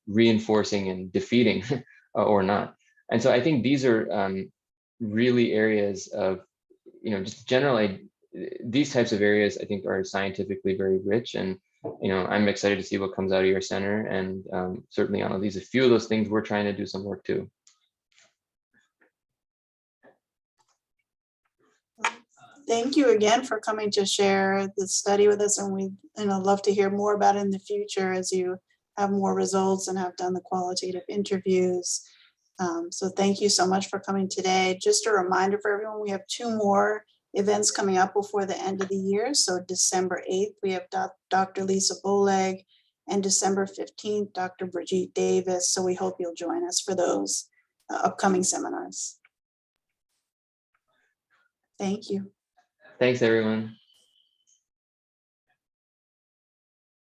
reinforcing and defeating or not? And so I think these are really areas of, just generally, these types of areas I think are scientifically very rich, and I'm excited to see what comes out of your center, and certainly on these, a few of those things we're trying to do some work too. Thank you again for coming to share the study with us, and I'd love to hear more about it in the future as you have more results and have done the qualitative interviews. So thank you so much for coming today. Just a reminder for everyone, we have 2 more events coming up before the end of the year. So December 8th, we have Dr. Lisa Boleg, and December 15th, Dr. Brigitte Davis. So we hope you'll join us for those upcoming seminars. Thank you. Thanks, everyone.